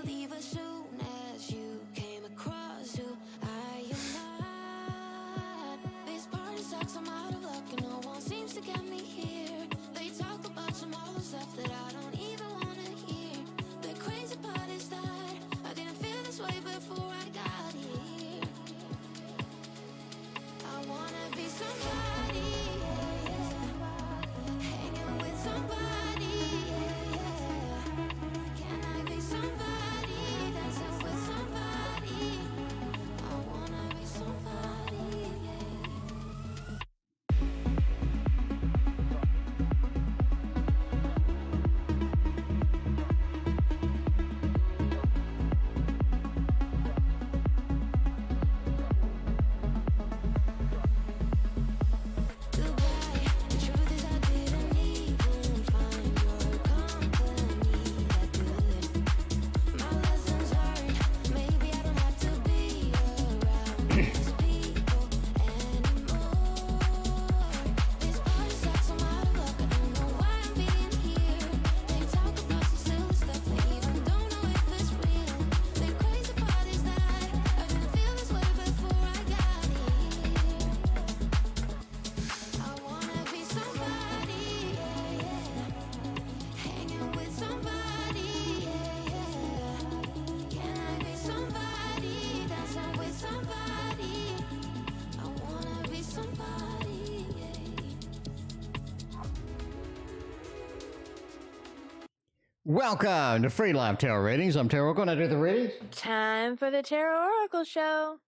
leave as soon as you came across who I am not. This party sucks, I'm out of luck, and no one seems to get me here. They talk about some all the stuff that I don't even want to hear. The crazy part is that I didn't feel this way before I got here. I wanna be somebody, yeah. Hanging with somebody, yeah. Can I be somebody, dancing with somebody? I wanna be somebody, yeah. Goodbye. The truth is I didn't even find your company that good. My lessons learned. Maybe I don't have to be around these people anymore. This party sucks, I'm out of luck. I don't know why I'm being here. They talk about some silly stuff. They even don't know if it's real. The crazy part is that I didn't feel this way before I got here. I wanna be somebody, yeah, yeah. Hanging with somebody, yeah, yeah. Can I be somebody, dancing with somebody? I wanna be somebody, yeah. Welcome to Free Live Tarot Readings. I'm Tarot. Going to do the readings. Time for the Tarot Oracle Show.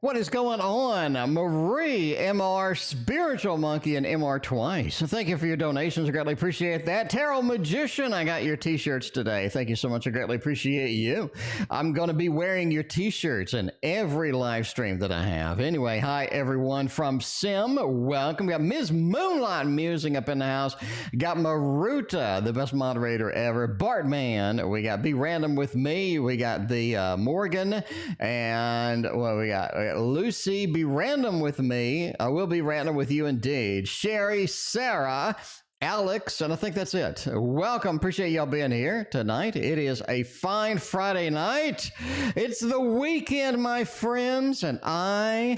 What is going on? Marie, MR, Spiritual Monkey, and MR twice. So thank you for your donations. I greatly appreciate that. Tarot Magician, I got your t-shirts today. Thank you so much. I greatly appreciate you. I'm going to be wearing your t-shirts in every live stream that I have. Anyway, hi everyone from Sim. Welcome. We got Ms. Moonlight Musing up in the house. Got Maruta, the best moderator ever. Bartman. We got Be Random with me. We got the Morgan. And what we got? Lucy, be random with me. I will be random with you indeed. Sherry, Sarah, Alex, and I think that's it. Welcome. Appreciate y'all being here tonight. It is a fine Friday night. It's the weekend, my friends, and I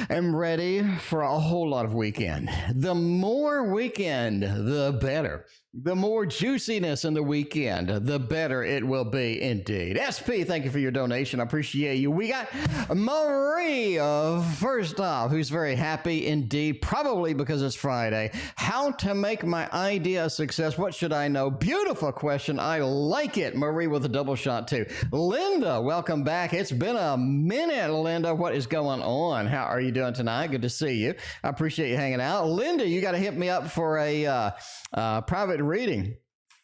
am ready for a whole lot of weekend. The more weekend, the better. The more juiciness in the weekend, the better it will be indeed. SP, thank you for your donation. I appreciate you. We got Marie, first off, who's very happy indeed, probably because it's Friday. How to make my idea a success? What should I know? Beautiful question. I like it. Marie with a double shot too. Linda, welcome back. It's been a minute, Linda. What is going on? How are you doing tonight? Good to see you. I appreciate you hanging out. Linda, you got to hit me up for a private reading.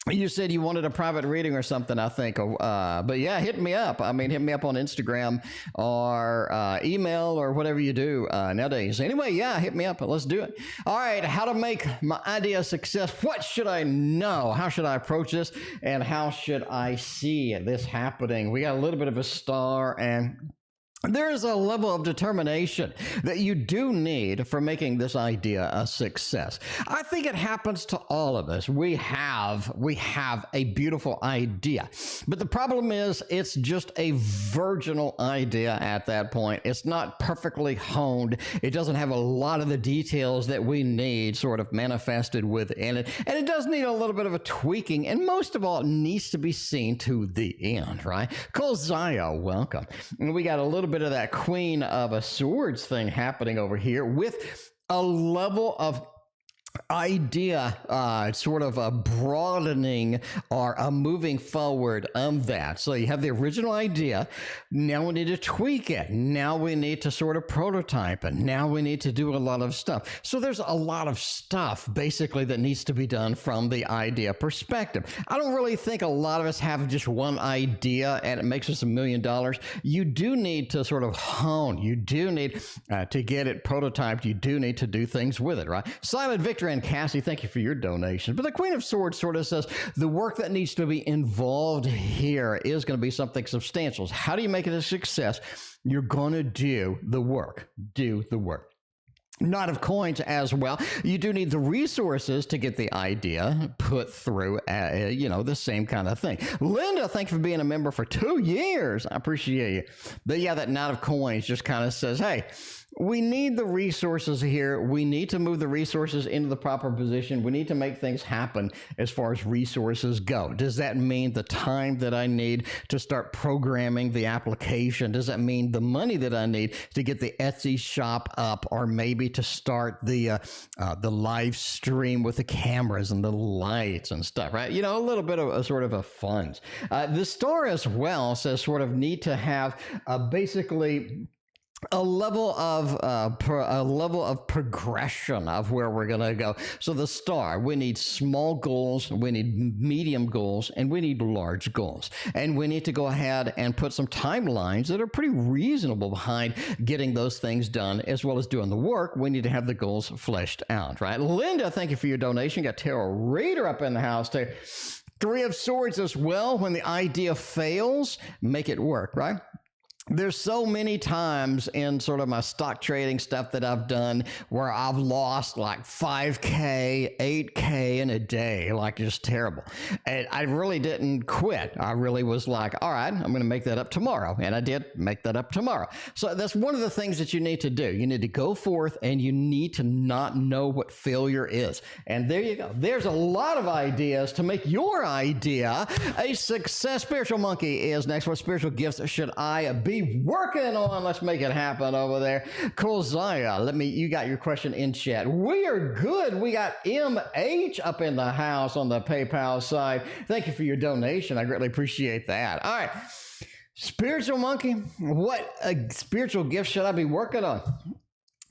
You said you wanted a private reading or something, I think. But yeah, hit me up. I mean, hit me up on Instagram or email or whatever you do nowadays. Anyway, yeah, hit me up. Let's do it. All right, how to make my idea a success. What should I know? How should I approach this? And how should I see this happening? We got a little bit of a star, and there is a level of determination that you do need for making this idea a success. I think it happens to all of us. We have a beautiful idea, but the problem is it's just a virginal idea at that point. It's not perfectly honed. It doesn't have a lot of the details that we need sort of manifested within it, and it does need a little bit of a tweaking, and most of all, it needs to be seen to the end, right? Couldace, welcome. And we got a little bit of that Queen of a Swords thing happening over here with a level of idea sort of a broadening or a moving forward of that. So you have the original idea. Now we need to tweak it. Now we need to sort of prototype it. Now we need to do a lot of stuff. So there's a lot of stuff basically that needs to be done from the idea perspective. I don't really think a lot of us have just one idea and it makes us $1 million. You do need to sort of hone. You do need to get it prototyped. You do need to do things with it, right? Silent Victor and Cassie, thank you for your donation. But the Queen of Swords sort of says the work that needs to be involved here is going to be something substantial. How do you make it a success? You're going to do the work. Do the work. Knight of Coins as well. You do need the resources to get the idea put through, the same kind of thing. Linda, thank you for being a member for 2 years. I appreciate you. But yeah, that Knight of Coins just kind of says, hey, we need the resources here. We need to move the resources into the proper position. We need to make things happen as far as resources go. Does that mean the time that I need to start programming the application? Does that mean the money that I need to get the Etsy shop up, or maybe to start the live stream with the cameras and the lights and stuff, right? A little bit of a sort of a funds. The store as well says sort of need to have basically a level of progression of where we're going to go. So the star, we need small goals, we need medium goals, and we need large goals. And we need to go ahead and put some timelines that are pretty reasonable behind getting those things done, as well as doing the work. We need to have the goals fleshed out, right? Linda, thank you for your donation. Got Tarot Reader up in the house too. 3 of Swords as well. When the idea fails, make it work, right? There's so many times in sort of my stock trading stuff that I've done where I've lost like 5K, 8K in a day, like just terrible. And I really didn't quit. I really was like, all right, I'm going to make that up tomorrow. And I did make that up tomorrow. So that's one of the things that you need to do. You need to go forth and you need to not know what failure is. And there you go. There's a lot of ideas to make your idea a success. Spiritual Monkey is next. What spiritual gifts should I be working on? Let's make it happen over there. Couldace, you got your question in chat. We are good. We got MH up in the house on the PayPal side. Thank you for your donation. I greatly appreciate that. All right. Spiritual Monkey, what spiritual gift should I be working on?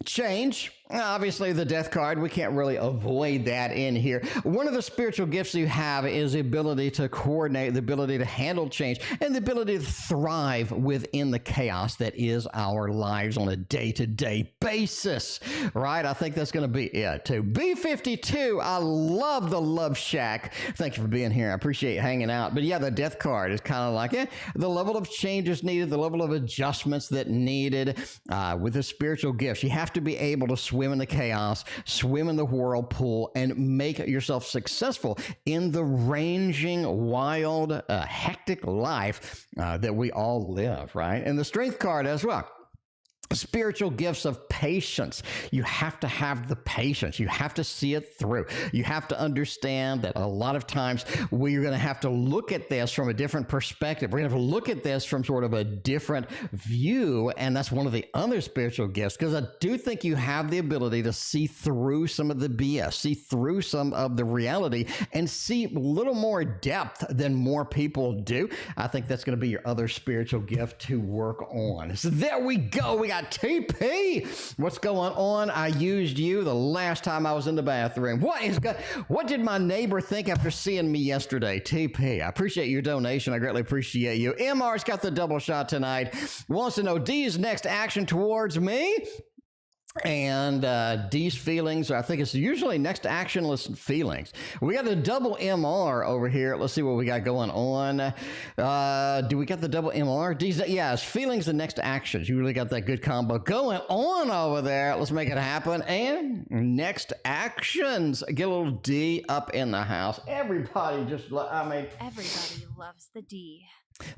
Change. Obviously, the death card, we can't really avoid that in here. One of the spiritual gifts you have is the ability to coordinate, the ability to handle change, and the ability to thrive within the chaos that is our lives on a day-to-day basis, right? I think that's going to be it, too. B52, I love the Love Shack. Thank you for being here. I appreciate you hanging out. But yeah, the death card is kind of like, the level of changes needed, the level of adjustments that needed with the spiritual gifts. You have to be able to swim in the chaos, swim in the whirlpool, and make yourself successful in the ranging, wild, hectic life that we all live, right? And the strength card as well. Spiritual gifts of patience. You have to have the patience. You have to see it through. You have to understand that a lot of times we're going to have to look at this from a different perspective. We're going to have to look at this from sort of a different view, and that's one of the other spiritual gifts, because I do think you have the ability to see through some of the BS, see through some of the reality, and see a little more depth than more people do. I think that's going to be your other spiritual gift to work on. So there we go. We got TP. What's going on? I used you the last time I was in the bathroom. What did my neighbor think after seeing me yesterday? TP. I appreciate your donation. I greatly appreciate you. MR's got the double shot tonight. Wants to know D's next action towards me. And D's feelings, I think it's usually next actionless feelings. We got a double MR over here. Let's see what we got going on. Do we got the double MR? D's, yes, feelings and next actions. You really got that good combo going on over there. Let's make it happen. And next actions. Get a little D up in the house. Everybody everybody loves the D.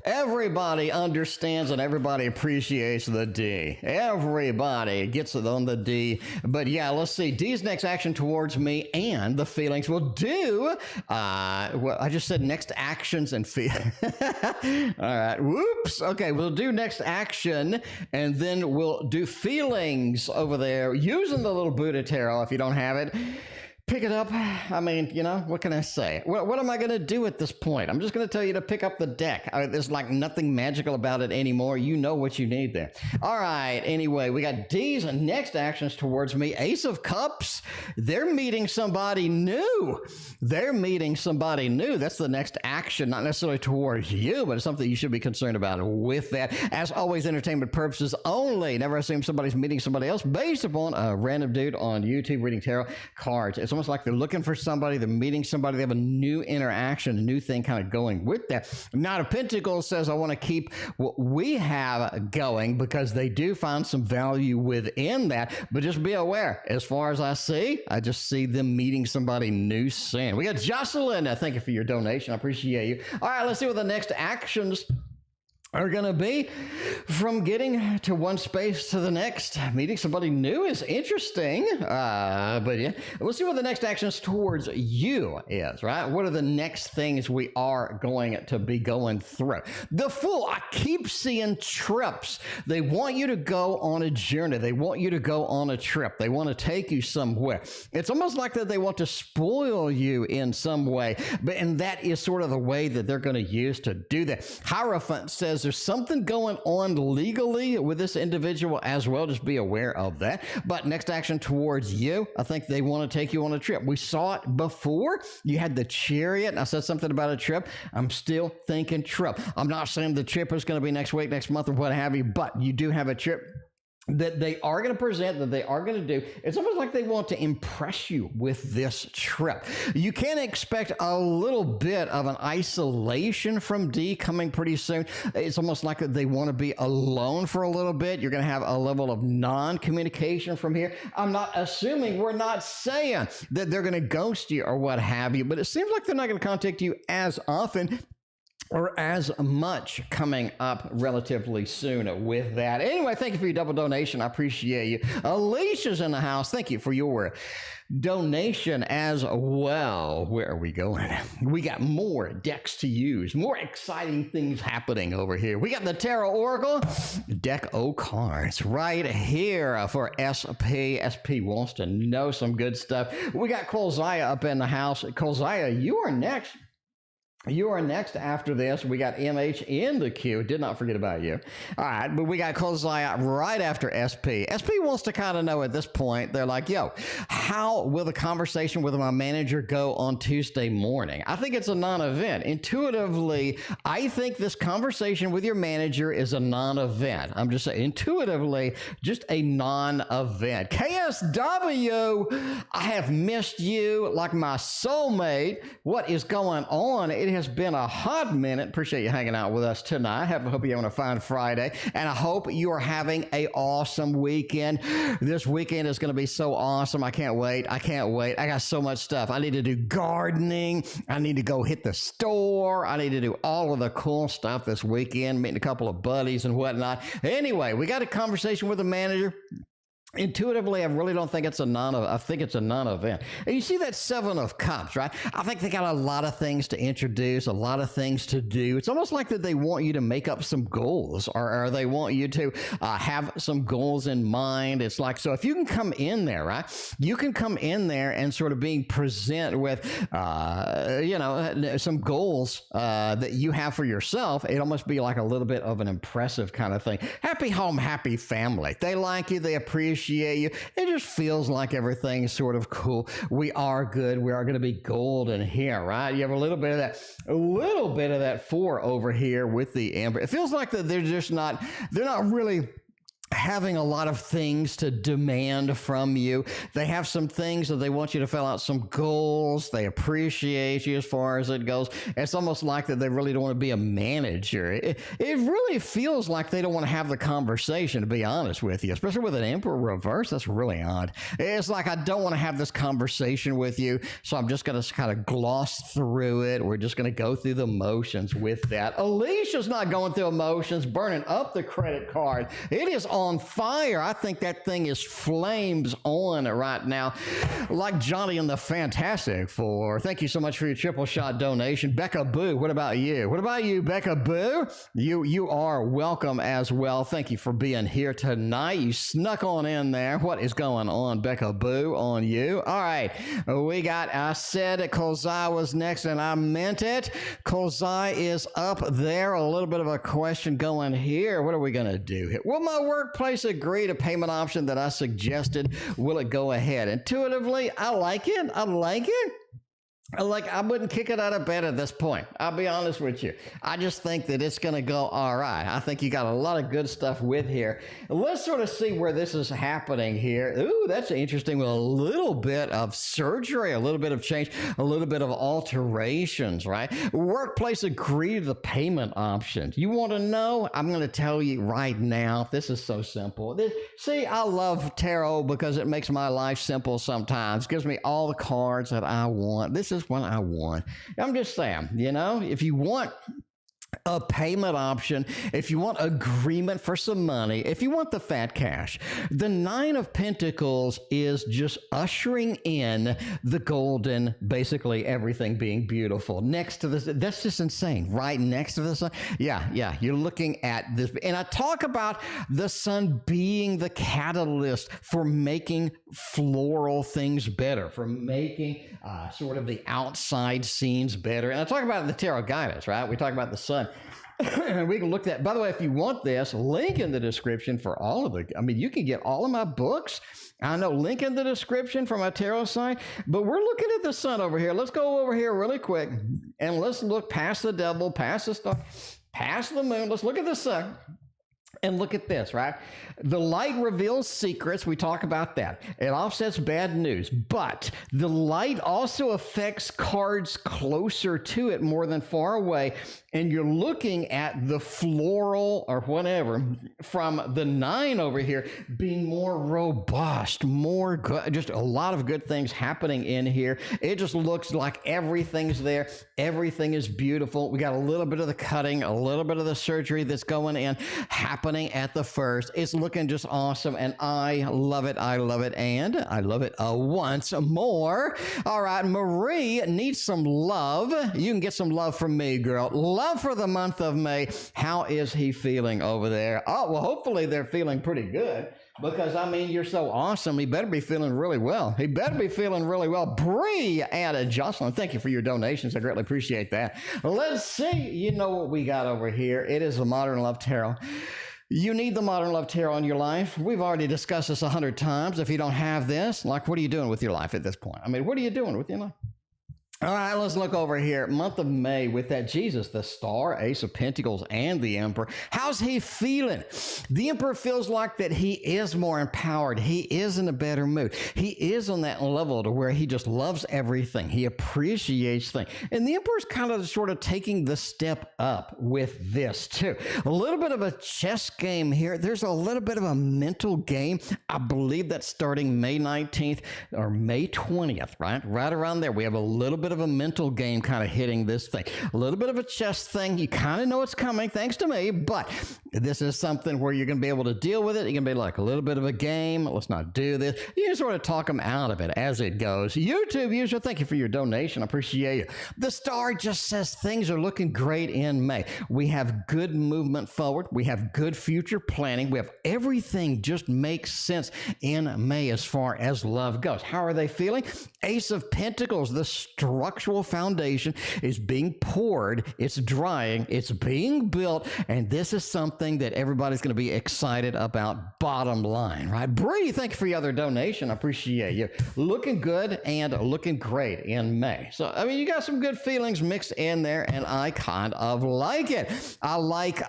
Everybody understands and everybody appreciates the D. Everybody gets it on the D. But yeah, let's see. D's next action towards me and the feelings. We'll do, well, I just said next actions and all right. Whoops. Okay, we'll do next action and then we'll do feelings over there using the little Buddha tarot if you don't have it. Pick it up. I mean, what can I say? What am I going to do at this point? I'm just going to tell you to pick up the deck. There's like nothing magical about it anymore. You know what you need there. All right. Anyway, we got D's and next actions towards me. Ace of Cups. They're meeting somebody new. That's the next action, not necessarily towards you, but it's something you should be concerned about with that. As always, entertainment purposes only. Never assume somebody's meeting somebody else based upon a random dude on YouTube reading tarot cards. It's almost almost like they're looking for somebody, they're meeting somebody, they have a new interaction, a new thing kind of going with that. Knight of Pentacles says, I want to keep what we have going because they do find some value within that. But just be aware, as far as I see, I just see them meeting somebody new soon. We got Jaseline. Thank you for your donation. I appreciate you. All right, let's see what the next actions are going to be. From getting to one space to the next, meeting somebody new is interesting. But yeah, we'll see what the next actions towards you is, right? What are the next things we are going to be going through? The Fool, I keep seeing trips. They want you to go on a journey. They want you to go on a trip. They want to take you somewhere. It's almost like that they want to spoil you in some way, and that is sort of the way that they're going to use to do that. Hierophant says there's something going on legally with this individual as well. Just be aware of that. But next action towards you, I think they want to take you on a trip. We saw it before. You had the Chariot, and I said something about a trip. I'm still thinking trip. I'm not saying the trip is going to be next week, next month, or what have you, but you do have a trip that they are going to present, that they are going to do. It's almost like they want to impress you with this trip. You can expect a little bit of an isolation from D coming pretty soon. It's almost like they want to be alone for a little bit. You're going to have a level of non-communication from here. I'm not assuming, we're not saying that they're going to ghost you or what have you, but it seems like they're not going to contact you as often or as much coming up relatively soon with that. Anyway, thank you for your double donation. I appreciate you. Alicia's in the house. Thank you for your donation as well. Where are we going? We got more decks to use, more exciting things happening over here. We got the Tarot Oracle deck O cards right here for SP. SP wants to know some good stuff. We got Couldace up in the house. Couldace, you are next. You are next after this. We got MH in the queue. Did not forget about you. All right, but we got Couldace right after SP. SP wants to kind of know at this point, they're like, yo, how will the conversation with my manager go on Tuesday morning? I think it's a non-event. Intuitively, I think this conversation with your manager is a non-event. I'm just saying, intuitively, just a non-event. K.S.W, I have missed you like my soulmate. What is going on? It has been a hot minute. Appreciate you hanging out with us tonight. Hope you're having a fine Friday, and I hope you are having an awesome weekend. This weekend is going to be so awesome. I can't wait. I can't wait. I got so much stuff. I need to do gardening. I need to go hit the store. I need to do all of the cool stuff this weekend, meeting a couple of buddies and whatnot. Anyway, we got a conversation with the manager. Intuitively, I really don't think it's a I think it's a non-event. And you see that Seven of Cups, right? I think they got a lot of things to introduce, a lot of things to do. It's almost like that they want you to make up some goals, or they want you to have some goals in mind. It's like, so if you can come in there, right? You can come in there and sort of being present with, some goals that you have for yourself. It almost be like a little bit of an impressive kind of thing. Happy home, happy family. They like you. They appreciate you. It just feels like everything's sort of cool. We are good. We are going to be golden here, right? You have a little bit of that 4 over here with the Emperor. It feels like that they're not really having a lot of things to demand from you. They have some things that they want you to fill out, some goals. They appreciate you as far as it goes. It's almost like that they really don't want to be a manager. It really feels like they don't want to have the conversation, to be honest with you, especially with an Emperor reverse. That's really odd. It's like, I don't want to have this conversation with you, so I'm just going to kind of gloss through it. We're just going to go through the motions with that. Alicia's not going through emotions, burning up the credit card. It is on fire. I think that thing is flames on right now, like Johnny and the Fantastic Four. Thank you so much for your triple shot donation. Becca Boo, what about you? What about you, Becca Boo? You are welcome as well. Thank you for being here tonight. You snuck on in there. What is going on, Becca Boo, on you? All right, I said that Couldace was next, and I meant it. Couldace is up there. A little bit of a question going here. What are we going to do here? Will my workplace agree to payment option that I suggested? Will it go ahead? Intuitively, I like it. Like, I wouldn't kick it out of bed at this point. I'll be honest with you. I just think that it's going to go all right. I think you got a lot of good stuff with here. Let's sort of see where this is happening here. Ooh, that's interesting. With a little bit of surgery, a little bit of change, a little bit of alterations, right? Workplace agree to the payment options. You want to know? I'm going to tell you right now. This is so simple. See, I love tarot because it makes my life simple sometimes. Gives me all the cards that I want. This is what I want. I'm just saying, you know, if you want a payment option, if you want agreement for some money, if you want the fat cash, the Nine of Pentacles is just ushering in the golden, basically everything being beautiful. Next to this, that's just insane, right? Next to the sun. Yeah, you're looking at this. And I talk about the sun being the catalyst for making floral things better, for making sort of the outside scenes better. And I talk about the tarot guidance, right? We talk about the sun. We can look at, by the way, if you want this, link in the description for all of the, I mean, you can get all of my books. I know, link in the description for my tarot site, but we're looking at the sun over here. Let's go over here really quick and let's look past the devil, past the star, past the moon. Let's look at the sun. And look at this, right? The light reveals secrets. We talk about that. It offsets bad news. But the light also affects cards closer to it more than far away. And you're looking at the floral or whatever from the nine over here being more robust, more good, just a lot of good things happening in here. It just looks like everything's there. Everything is beautiful. We got a little bit of the cutting, a little bit of the surgery that's going in, happening at the first. It's looking just awesome, and I love it. I love it, and I love it once more. All right, Marie needs some love. You can get some love from me, girl. Love for the month of May. How is he feeling over there? Oh, well, hopefully they're feeling pretty good. Because, I mean, you're so awesome. He better be feeling really well. He better be feeling really well. Bri and Jaseline, thank you for your donations. I greatly appreciate that. Let's see. You know what we got over here. It is the Modern Love Tarot. You need the Modern Love Tarot in your life. We've already discussed this 100 times. If you don't have this, like, what are you doing with your life at this point? I mean, what are you doing with your life? All right, let's look over here. Month of May with that Jesus, the Star, Ace of Pentacles, and the Emperor. How's he feeling? The Emperor feels like that he is more empowered. He is in a better mood. He is on that level to where he just loves everything. He appreciates things. And the Emperor's kind of sort of taking the step up with this too. A little bit of a chess game here. There's a little bit of a mental game. I believe that's starting May 19th or May 20th, right? Right around there. We have a little bit of a mental game kind of hitting this thing. A little bit of a chess thing. You kind of know it's coming thanks to me, but this is something where you're going to be able to deal with it. You're going to be like a little bit of a game. Let's not do this. You can sort of talk them out of it as it goes. YouTube user, thank you for your donation. I appreciate it. The Star just says things are looking great in May. We have good movement forward. We have good future planning. We have everything just makes sense in May as far as love goes. How are they feeling? Ace of Pentacles, the structural foundation is being poured, it's drying, it's being built, and this is something that everybody's going to be excited about, bottom line, right? Bri, thank you for your other donation. I appreciate you. Looking good and looking great in May. So, I mean, you got some good feelings mixed in there, and I kind of like it. I like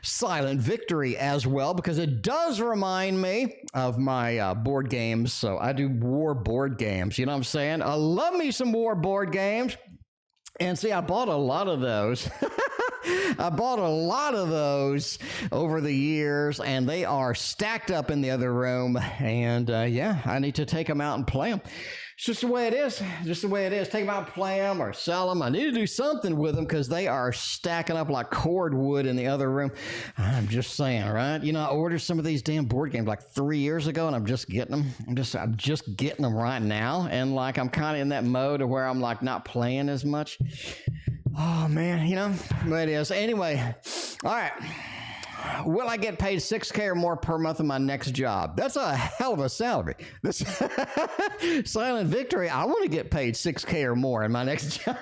Silent Victory as well, because it does remind me of my board games. So I do war board games, you know what I'm saying? I love me some war board games. And see, I bought a lot of those. I bought a lot of those over the years, and they are stacked up in the other room. And yeah, I need to take them out and play them. It's just the way it is. Just the way it is. Take them out and play them or sell them. I need to do something with them because they are stacking up like cordwood in the other room. I'm just saying, right? You know, I ordered some of these damn board games like 3 years ago, and I'm just getting them. I'm just getting them right now. And like, I'm kind of in that mode of where I'm like not playing as much. Oh man, you know, but it is. Anyway, all right. Will I get paid $6K or more per month in my next job? That's a hell of a salary. This silent victory. I want to get paid $6K or more in my next job.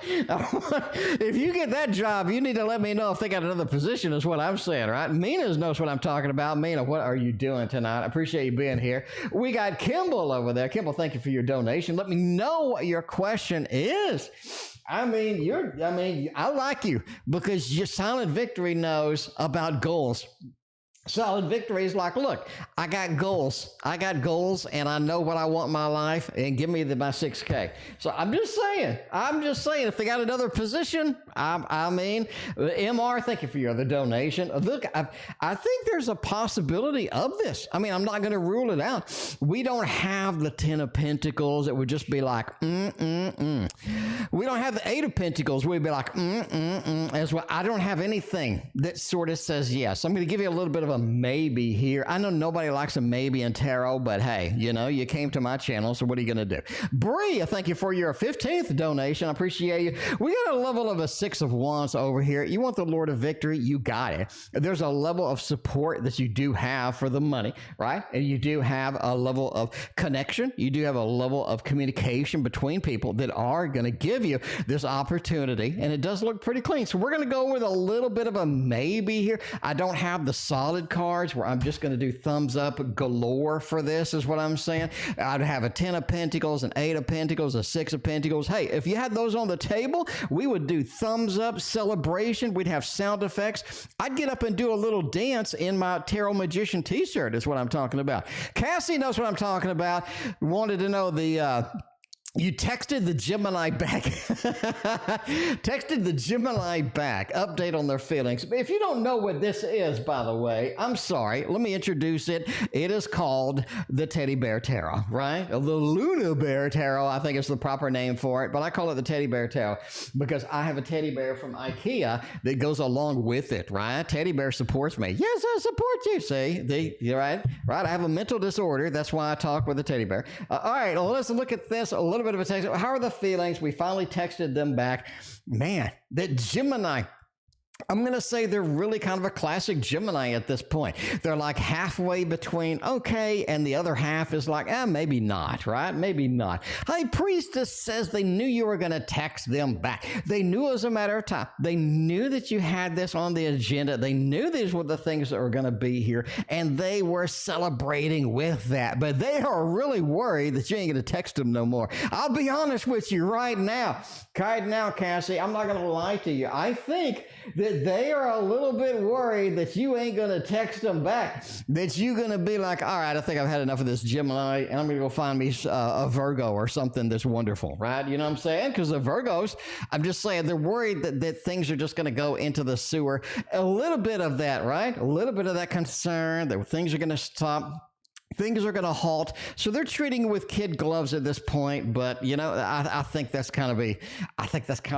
If you get that job, you need to let me know if they got another position, is what I'm saying, right? Mina knows what I'm talking about. Mina, what are you doing tonight? I appreciate you being here. We got Kimball over there. Kimball, thank you for your donation. Let me know what your question is. I like you because your silent victory knows about goals. Solid victory is like, look, I got goals, and I know what I want in my life, and give me my 6K. So I'm just saying, if they got another position, MR, thank you for your other donation. Look, I think there's a possibility of this. I mean, I'm not going to rule it out. We don't have the 10 of Pentacles. It would just be like, We don't have the 8 of Pentacles. We'd be like, as well. I don't have anything that sort of says yes. I'm going to give you a little bit of a maybe here. I know nobody likes a maybe in tarot, but hey, you came to my channel, so what are you going to do? Bri, thank you for your 15th donation. I appreciate you. We got a level of a 6 of Wands over here. You want the Lord of Victory? You got it. There's a level of support that you do have for the money, right? And you do have a level of connection. You do have a level of communication between people that are going to give you this opportunity, and it does look pretty clean. So we're going to go with a little bit of a maybe here. I don't have the solid cards where I'm just going to do thumbs up galore for this, is what I'm saying. I'd have a 10 of Pentacles, an 8 of Pentacles, a 6 of Pentacles. Hey, if you had those on the table, we would do thumbs up celebration. We'd have sound effects. I'd get up and do a little dance in my Tarot Magician t-shirt, is what I'm talking about. Cassie knows what I'm talking about. Wanted to know you texted the Gemini back. Update on their feelings. If you don't know what this is, by the way, I'm sorry. Let me introduce it. It is called the Teddy Bear Tarot, right? The Luna Bear Tarot, I think is the proper name for it, but I call it the Teddy Bear Tarot because I have a teddy bear from IKEA that goes along with it, right? Teddy bear supports me. Yes, I support you, see? Right? I have a mental disorder. That's why I talk with a teddy bear. All right, well, let's look at this a little bit of a text. How are the feelings? We finally texted them back. Man, that Gemini, I'm going to say they're really kind of a classic Gemini at this point. They're like halfway between okay, and the other half is like, maybe not, right? Maybe not. Hey, Priestess says they knew you were going to text them back. They knew it was a matter of time. They knew that you had this on the agenda. They knew these were the things that were going to be here, and they were celebrating with that. But they are really worried that you ain't going to text them no more. I'll be honest with you right now. Cassie, I'm not going to lie to you. I think that they are a little bit worried that you ain't going to text them back, that you're going to be like, all right, I think I've had enough of this Gemini, and I'm going to go find me a Virgo or something that's wonderful, right? You know what I'm saying? Because the Virgos, I'm just saying, they're worried that things are just going to go into the sewer. A little bit of that, right? A little bit of that concern that things are going to stop. Things are going to halt. So they're treating with kid gloves at this point. But, I think that's kind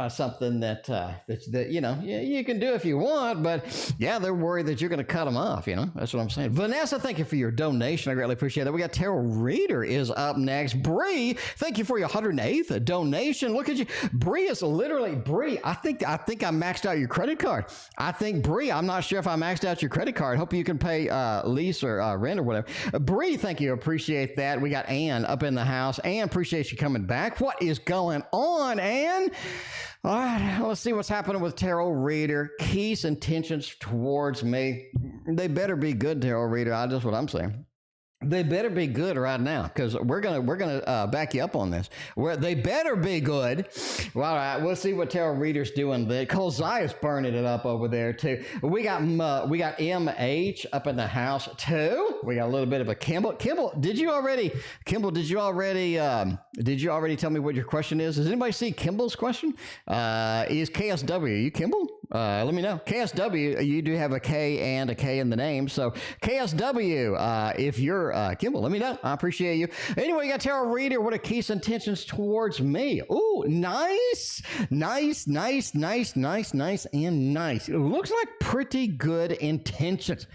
of something that you can do if you want. But yeah, they're worried that you're going to cut them off. That's what I'm saying. Vanessa, thank you for your donation. I greatly appreciate that. We got Tarot Reader is up next. Bri, thank you for your 108th donation. Look at you. Bri is literally Bri. I think I maxed out your credit card. I think Bri, I'm not sure if I maxed out your credit card. Hope you can pay lease or rent or whatever. Bri, thank you. Appreciate that. We got Ann up in the house. Ann, appreciate you coming back. What is going on, Ann? All right, let's see what's happening with Tarot Reader. Keys intentions towards me. They better be good, Tarot Reader. That's what I'm saying. They better be good right now, because we're gonna back you up on this. They better be good. Well, all right, we'll see what Tarot Reader's doing. The Couldace burning it up over there too. We got MH up in the house too. We got a little bit of a Kimball. Kimball, did you already tell me what your question is? Does anybody see Kimball's question? Is K.S.W. you Kimball? Let me know. K.S.W. you do have a K and a K in the name, so K.S.W. If you're Kimball, let me know. I appreciate you. Anyway, you got Tarot Reader. What are Keys intentions towards me? Ooh, nice, and nice. It looks like pretty good intentions.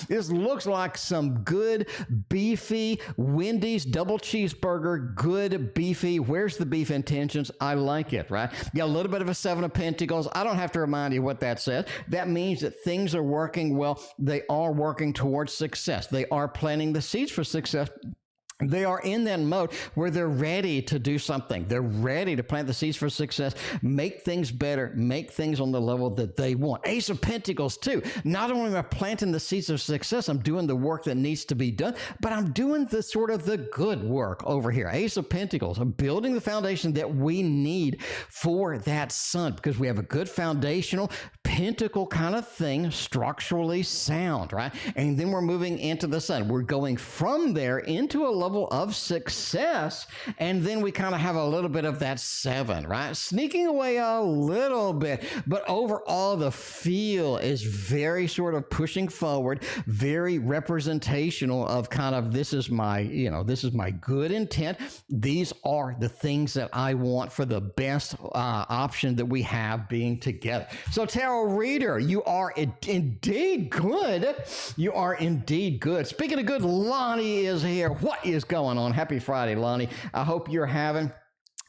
This looks like some good, beefy Wendy's double cheeseburger, good, beefy. Where's the beef intentions? I like it, right? You got a little bit of a 7 of Pentacles. I don't have to remind you what that says. That means that things are working well. They are working towards success. They are planting the seeds for success. They are in that mode where they're ready to do something. They're ready to plant the seeds for success, make things better, make things on the level that they want. Ace of Pentacles, too. Not only am I planting the seeds of success, I'm doing the work that needs to be done, but I'm doing the sort of the good work over here. Ace of Pentacles. I'm building the foundation that we need for that sun, because we have a good foundational pentacle kind of thing, structurally sound, right? And then we're moving into the sun. We're going from there into a level of success, and then we kind of have a little bit of that 7, right? Sneaking away a little bit, but overall the feel is very sort of pushing forward, very representational of kind of this is my good intent. These are the things that I want for the best option that we have being together. So tarot reader, you are indeed good. You are indeed good. Speaking of good, Lonnie is here. What is going on? Happy Friday, Lonnie. I hope you're having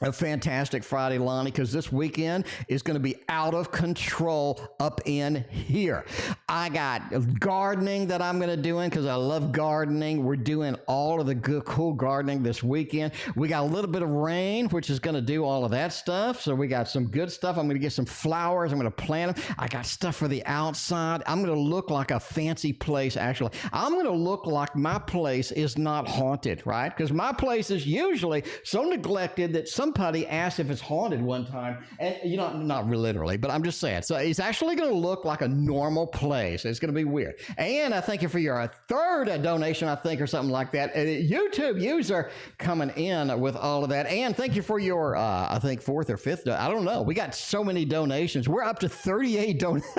a fantastic Friday, Lonnie, because this weekend is going to be out of control up in here. I got gardening that I'm going to do because I love gardening. We're doing all of the good, cool gardening this weekend. We got a little bit of rain, which is going to do all of that stuff. So we got some good stuff. I'm going to get some flowers. I'm going to plant them. I got stuff for the outside. I'm going to look like a fancy place, actually. I'm going to look like my place is not haunted, right? Because my place is usually so neglected that somebody asked if it's haunted one time, and not literally, but I'm just saying. So it's actually going to look like a normal place. It's going to be weird. And I thank you for your third donation, I think, or something like that. A YouTube user coming in with all of that. And thank you for your, I think, fourth or fifth. I don't know. We got so many donations. We're up to 38 donations.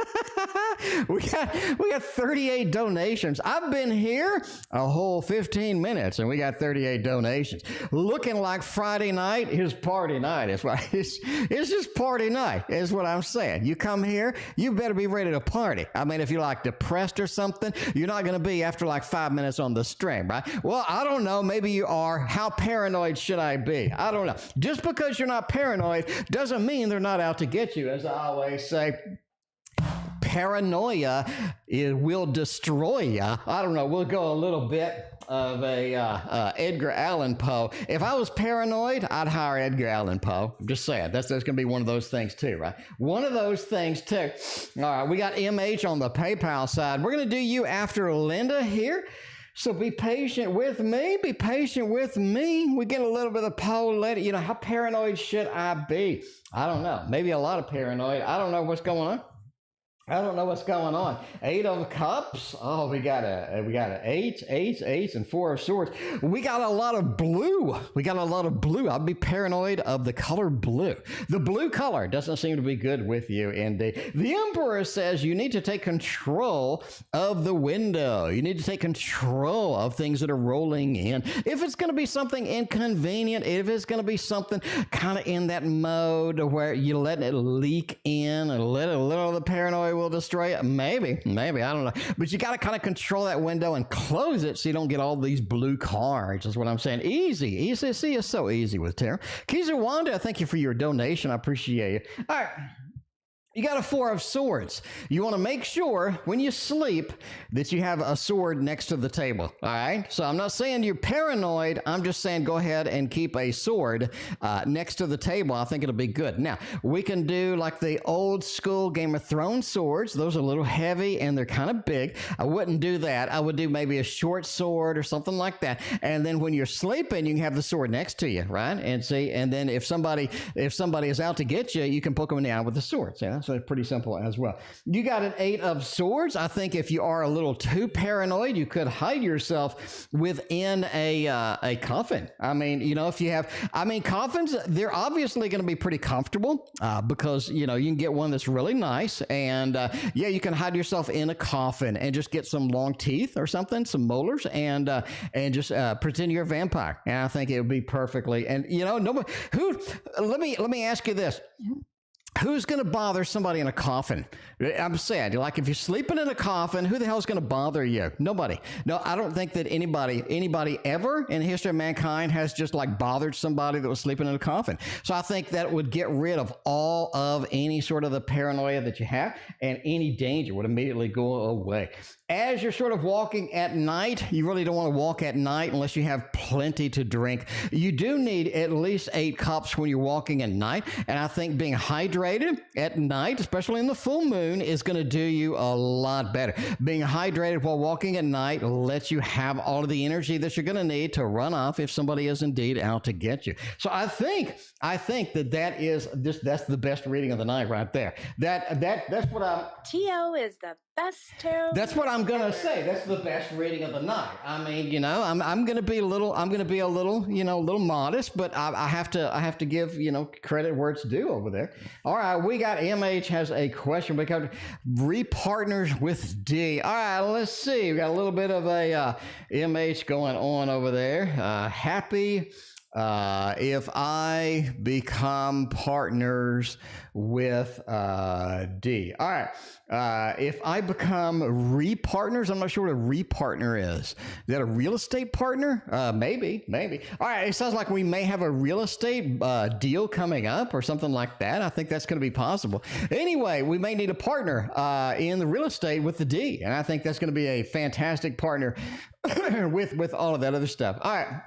we got 38 donations. I've been here a whole 15 minutes, and we got 38 donations. Looking like Friday night is party night. It's just party night is what I'm saying. You come here, you better be ready to party. I mean, if you're like depressed or something, you're not going to be after like 5 minutes on the stream, right? Well, I don't know. Maybe you are. How paranoid should I be? I don't know. Just because you're not paranoid doesn't mean they're not out to get you. As I always say, paranoia will destroy you. I don't know. We'll go a little bit of a Edgar Allan Poe. If I was paranoid, I'd hire Edgar Allan Poe. I'm just saying. That's going to be one of those things too, right? One of those things too. All right, we got MH on the PayPal side. We're going to do you after Linda here. So be patient with me. Be patient with me. We get a little bit of Poe later. How paranoid should I be? I don't know. Maybe a lot of paranoid. I don't know what's going on. I don't know what's going on. 8 of Cups. Oh, we got a 8, and 4 of Swords. We got a lot of blue. I'd be paranoid of the color blue. The blue color doesn't seem to be good with you, indeed. The Emperor says you need to take control of the window. You need to take control of things that are rolling in. If it's going to be something inconvenient, if it's going to be something kind of in that mode where you let it leak in and let a little of the paranoia will destroy it. Maybe, I don't know. But you got to kind of control that window and close it so you don't get all these blue cards, is what I'm saying. Easy. See, it's so easy with tarot. Kizuwanda, thank you for your donation. I appreciate it. All right. You got a 4 of Swords. You want to make sure when you sleep that you have a sword next to the table, all right? So I'm not saying you're paranoid. I'm just saying go ahead and keep a sword next to the table. I think it'll be good. Now, we can do like the old school Game of Thrones swords. Those are a little heavy and they're kind of big. I wouldn't do that. I would do maybe a short sword or something like that. And then when you're sleeping, you can have the sword next to you, right? And see, and then if somebody is out to get you, you can poke them in the eye with the sword. See, so it's pretty simple as well. You got an 8 of Swords. I think if you are a little too paranoid, you could hide yourself within a coffin. I mean, if you have, coffins, they're obviously going to be pretty comfortable because, you can get one that's really nice. And yeah, you can hide yourself in a coffin and just get some long teeth or something, some molars, and just pretend you're a vampire. And I think it would be perfectly, and nobody let me ask you this. Who's going to bother somebody in a coffin? I'm saying, like, if you're sleeping in a coffin, who the hell is going to bother you? Nobody. No, I don't think that anybody ever in the history of mankind has just like bothered somebody that was sleeping in a coffin. So I think that would get rid of all of any sort of the paranoia that you have, and any danger would immediately go away. As you're sort of walking at night, you really don't want to walk at night unless you have plenty to drink. You do need at least 8 cups when you're walking at night. And I think being hydrated at night, especially in the full moon, is going to do you a lot better. Being hydrated while walking at night lets you have all of the energy that you're going to need to run off if somebody is indeed out to get you. So I think that's the best reading of the night right there. That's what I'm... T.O. is the best tarot. That's what I'm gonna say. That's the best reading of the night. I mean, you know, I'm gonna be a little, you know, a little modest, but I have to give, you know, credit where it's due over there. All right, we got MH has a question. We got repartners with D. All right, let's see. We got a little bit of a MH going on over there. Happy. If I become partners with D. All right. If I become repartners, I'm not sure what a repartner is. Is that a real estate partner? Maybe. All right. It sounds like we may have a real estate deal coming up or something like that. I think that's going to be possible. Anyway, we may need a partner in the real estate with the D. And I think that's going to be a fantastic partner with all of that other stuff. All right.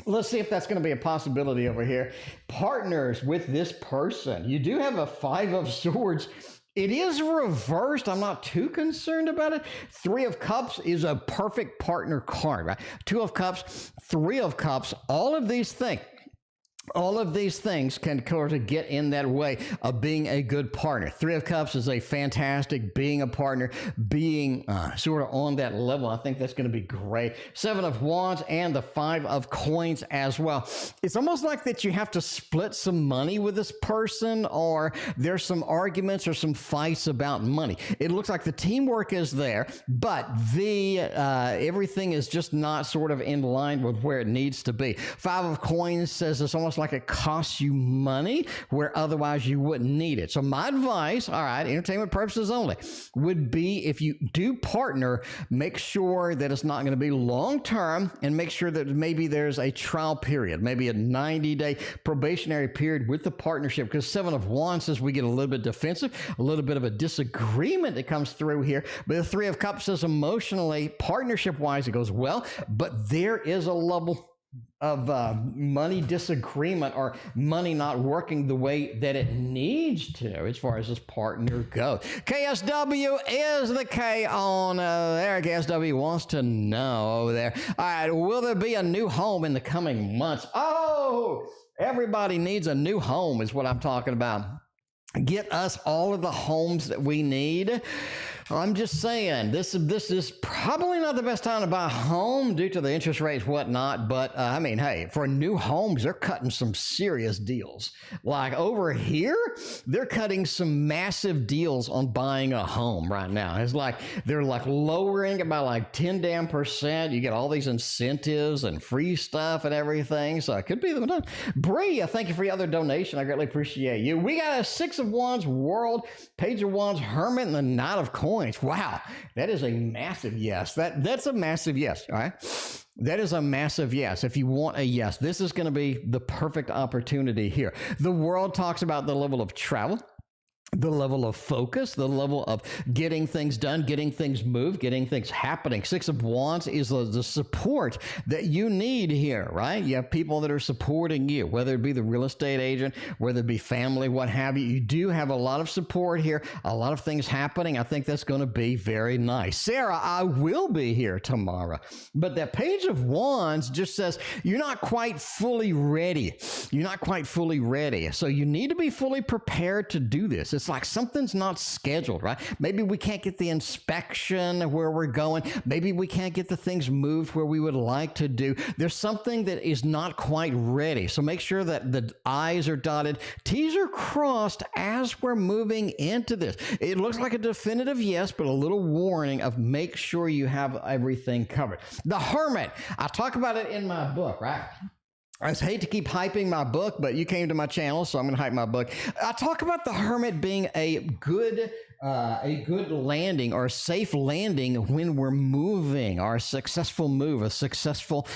Let's see if that's going to be a possibility over here. Partners with this person. You do have a 5 of Swords. It is reversed. I'm not too concerned about it. 3 of Cups is a perfect partner card, right? 2 of Cups, 3 of Cups, all of these things can sort of get in that way of being a good partner. 3 of Cups is a fantastic being a partner, being sort of on that level. I think that's going to be great. 7 of Wands and the 5 of Coins as well. It's almost like that you have to split some money with this person, or there's some arguments or some fights about money. It looks like the teamwork is there, but everything is just not sort of in line with where it needs to be. 5 of Coins says it's almost like it costs you money where otherwise you wouldn't need it. So my advice, all right, entertainment purposes only, would be if you do partner, make sure that it's not going to be long term, and make sure that maybe there's a trial period, maybe a 90-day probationary period with the partnership, because 7 of Wands says we get a little bit defensive, a little bit of a disagreement that comes through here. But the 3 of Cups says emotionally, partnership wise, it goes well, but there is a level of money disagreement, or money not working the way that it needs to as far as this partner goes. K.S.W is the K on there. K.S.W wants to know over there. All right, will there be a new home in the coming months? Oh, everybody needs a new home is what I'm talking about. Get us all of the homes that we need. I'm just saying, this is probably not the best time to buy a home due to the interest rates, whatnot. But I mean, hey, for new homes, they're cutting some serious deals. Like over here, they're cutting some massive deals on buying a home right now. It's like they're like lowering it by like 10% You get all these incentives and free stuff and everything. So it could be the time. Bri, thank you for your other donation. I greatly appreciate you. We got a 6 of Wands World, Page of Wands Hermit, and the Knight of Coins. Wow, that is a massive yes. That's a massive yes, all right? That is a massive yes. If you want a yes, this is going to be the perfect opportunity here. The world talks about the level of travel, the level of focus, the level of getting things done, getting things moved, getting things happening. 6 of Wands is the support that you need here, right? You have people that are supporting you, whether it be the real estate agent, whether it be family, what have you. You do have a lot of support here, a lot of things happening. I think that's going to be very nice. Sarah, I will be here tomorrow. But that Page of Wands just says you're not quite fully ready. You're not quite fully ready. So you need to be fully prepared to do this. It's like something's not scheduled, right? Maybe we can't get the inspection where we're going. Maybe we can't get the things moved where we would like to do. There's something that is not quite ready. So make sure that the I's are dotted, T's are crossed as we're moving into this. It looks like a definitive yes, but a little warning of make sure you have everything covered. The Hermit, I talk about it in my book, right? I hate to keep hyping my book, but you came to my channel, so I'm going to hype my book. I talk about the Hermit being a good landing or a safe landing when we're moving, or a successful move, a successful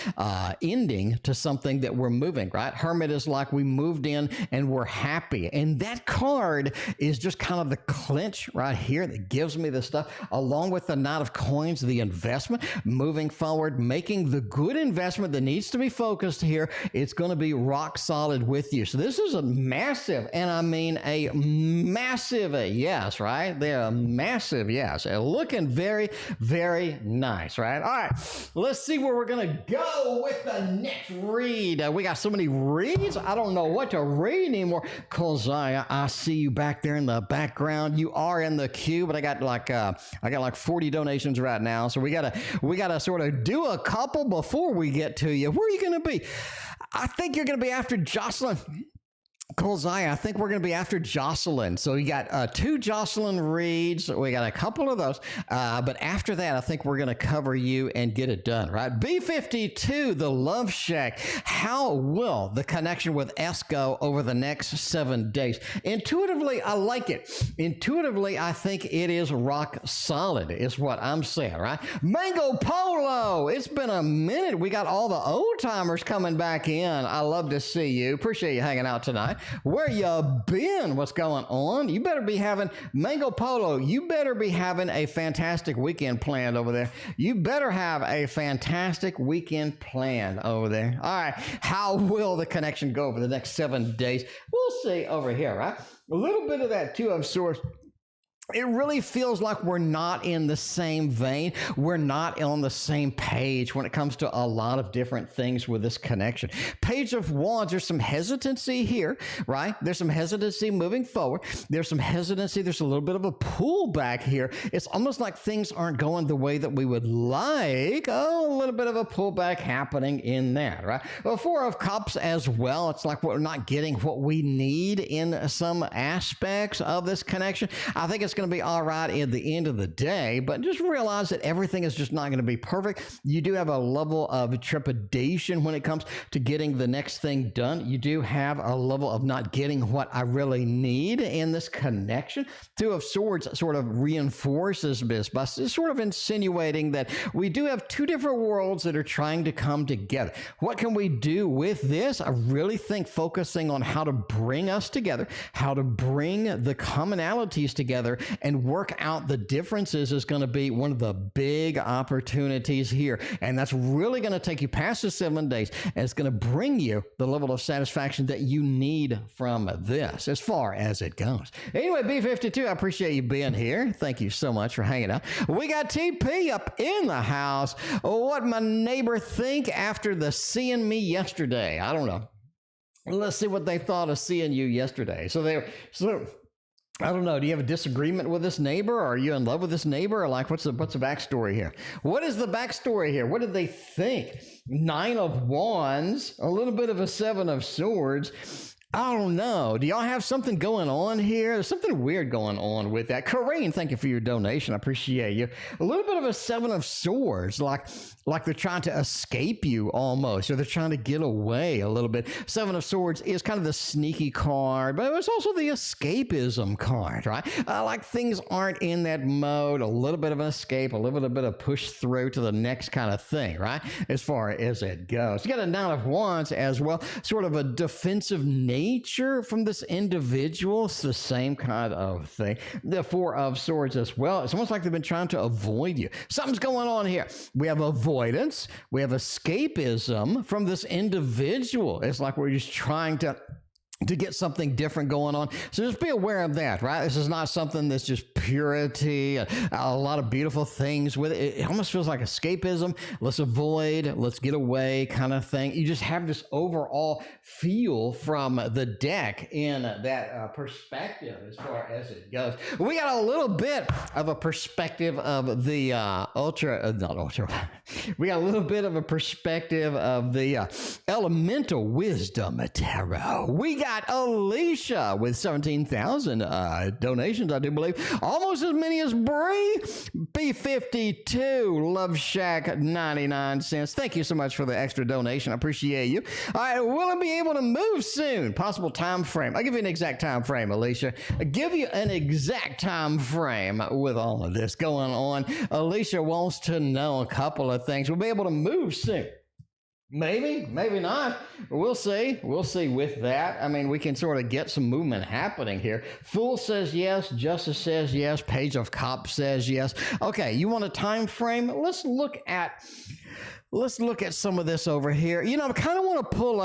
ending to something that we're moving, right? Hermit is like we moved in and we're happy. And that card is just kind of the clinch right here that gives me the stuff, along with the Knight of Coins, the investment, moving forward, making the good investment that needs to be focused here. It's going to be rock solid with you. So this is a massive, and I mean a massive yes, right? They're a massive yes. Looking very, very nice, right? All right, let's see where we're going to go with the next read. We got so many reads, I don't know what to read anymore. Couldace, I see you back there in the background. You are in the queue, but I got like 40 donations right now, so we gotta sort of do a couple before we get to you. Where are you going to be? I think you're going to be after Jaseline. Couldace, I think we're going to be after Jaseline. So we got 2 Jaseline reads. We got a couple of those. But after that, I think we're going to cover you and get it done, right? B52, the Love Shack. How will the connection with S go over the next 7 days? Intuitively, I like it. Intuitively, I think it is rock solid, is what I'm saying, right? Mango Polo, it's been a minute. We got all the old timers coming back in. I love to see you. Appreciate you hanging out tonight. Where you been? What's going on? You better be having, Mango Polo, you better be having a fantastic weekend planned over there. You better have a fantastic weekend planned over there. All right. How will the connection go over the next 7 days? We'll see over here, right? A little bit of that 2 of Swords. It really feels like we're not in the same vein. We're not on the same page when it comes to a lot of different things with this connection. Page of Wands, there's some hesitancy here, right? There's some hesitancy moving forward. There's some hesitancy. There's a little bit of a pullback here. It's almost like things aren't going the way that we would like. Oh, a little bit of a pullback happening in that, right? Well, 4 of Cups as well. It's like we're not getting what we need in some aspects of this connection. I think it's going to be all right at the end of the day, but just realize that everything is just not going to be perfect. You do have a level of trepidation when it comes to getting the next thing done. You do have a level of not getting what I really need in this connection. 2 of Swords sort of reinforces this by sort of insinuating that we do have 2 different worlds that are trying to come together. What can we do with this? I really think focusing on how to bring us together, how to bring the commonalities together, and work out the differences is going to be one of the big opportunities here. And that's really going to take you past the 7 days. And it's going to bring you the level of satisfaction that you need from this as far as it goes. Anyway, B52, I appreciate you being here. Thank you so much for hanging out. We got TP up in the house. What my neighbor think after the seeing me yesterday? I don't know. Let's see what they thought of seeing you yesterday. I don't know. Do you have a disagreement with this neighbor? Or are you in love with this neighbor? Or like, what's the backstory here? What is the backstory here? What did they think? 9 of Wands, a little bit of a 7 of Swords. I don't know. Do y'all have something going on here? There's something weird going on with that. Carine, thank you for your donation. I appreciate you. A little bit of a 7 of Swords, like they're trying to escape you almost, or they're trying to get away a little bit. 7 of Swords is kind of the sneaky card, but it's also the escapism card, right? Like things aren't in that mode, a little bit of an escape, a little bit of push through to the next kind of thing, right? As far as it goes. You got a 9 of Wands as well, sort of a defensive nature from this individual. It's the same kind of thing. The 4 of Swords as well. It's almost like they've been trying to avoid you. Something's going on here. We have avoidance. We have escapism from this individual. It's like we're just trying to get something different going on. So just be aware of that, right? This is not something that's just purity, a lot of beautiful things with it. It almost feels like escapism. Let's avoid, let's get away kind of thing. You just have this overall feel from the deck in that perspective as far as it goes. We got a little bit of a perspective of the we got a little bit of a perspective of the elemental wisdom tarot. We got got Alisha with 17,000 donations, I do believe. Almost as many as Bri B52, Love Shack 99 cents. Thank you so much for the extra donation. I appreciate you. All right, will it be able to move soon? Possible time frame. I'll give you an exact time frame, Alisha. I'll give you an exact time frame with all of this going on. Alisha wants to know a couple of things. We'll be able to move soon. Maybe, maybe not. We'll see. We'll see with that. I mean, we can sort of get some movement happening here. Fool says yes. Justice says yes. Page of Cups says yes. Okay, you want a time frame? Let's look at some of this over here. You know, I kind of want to pull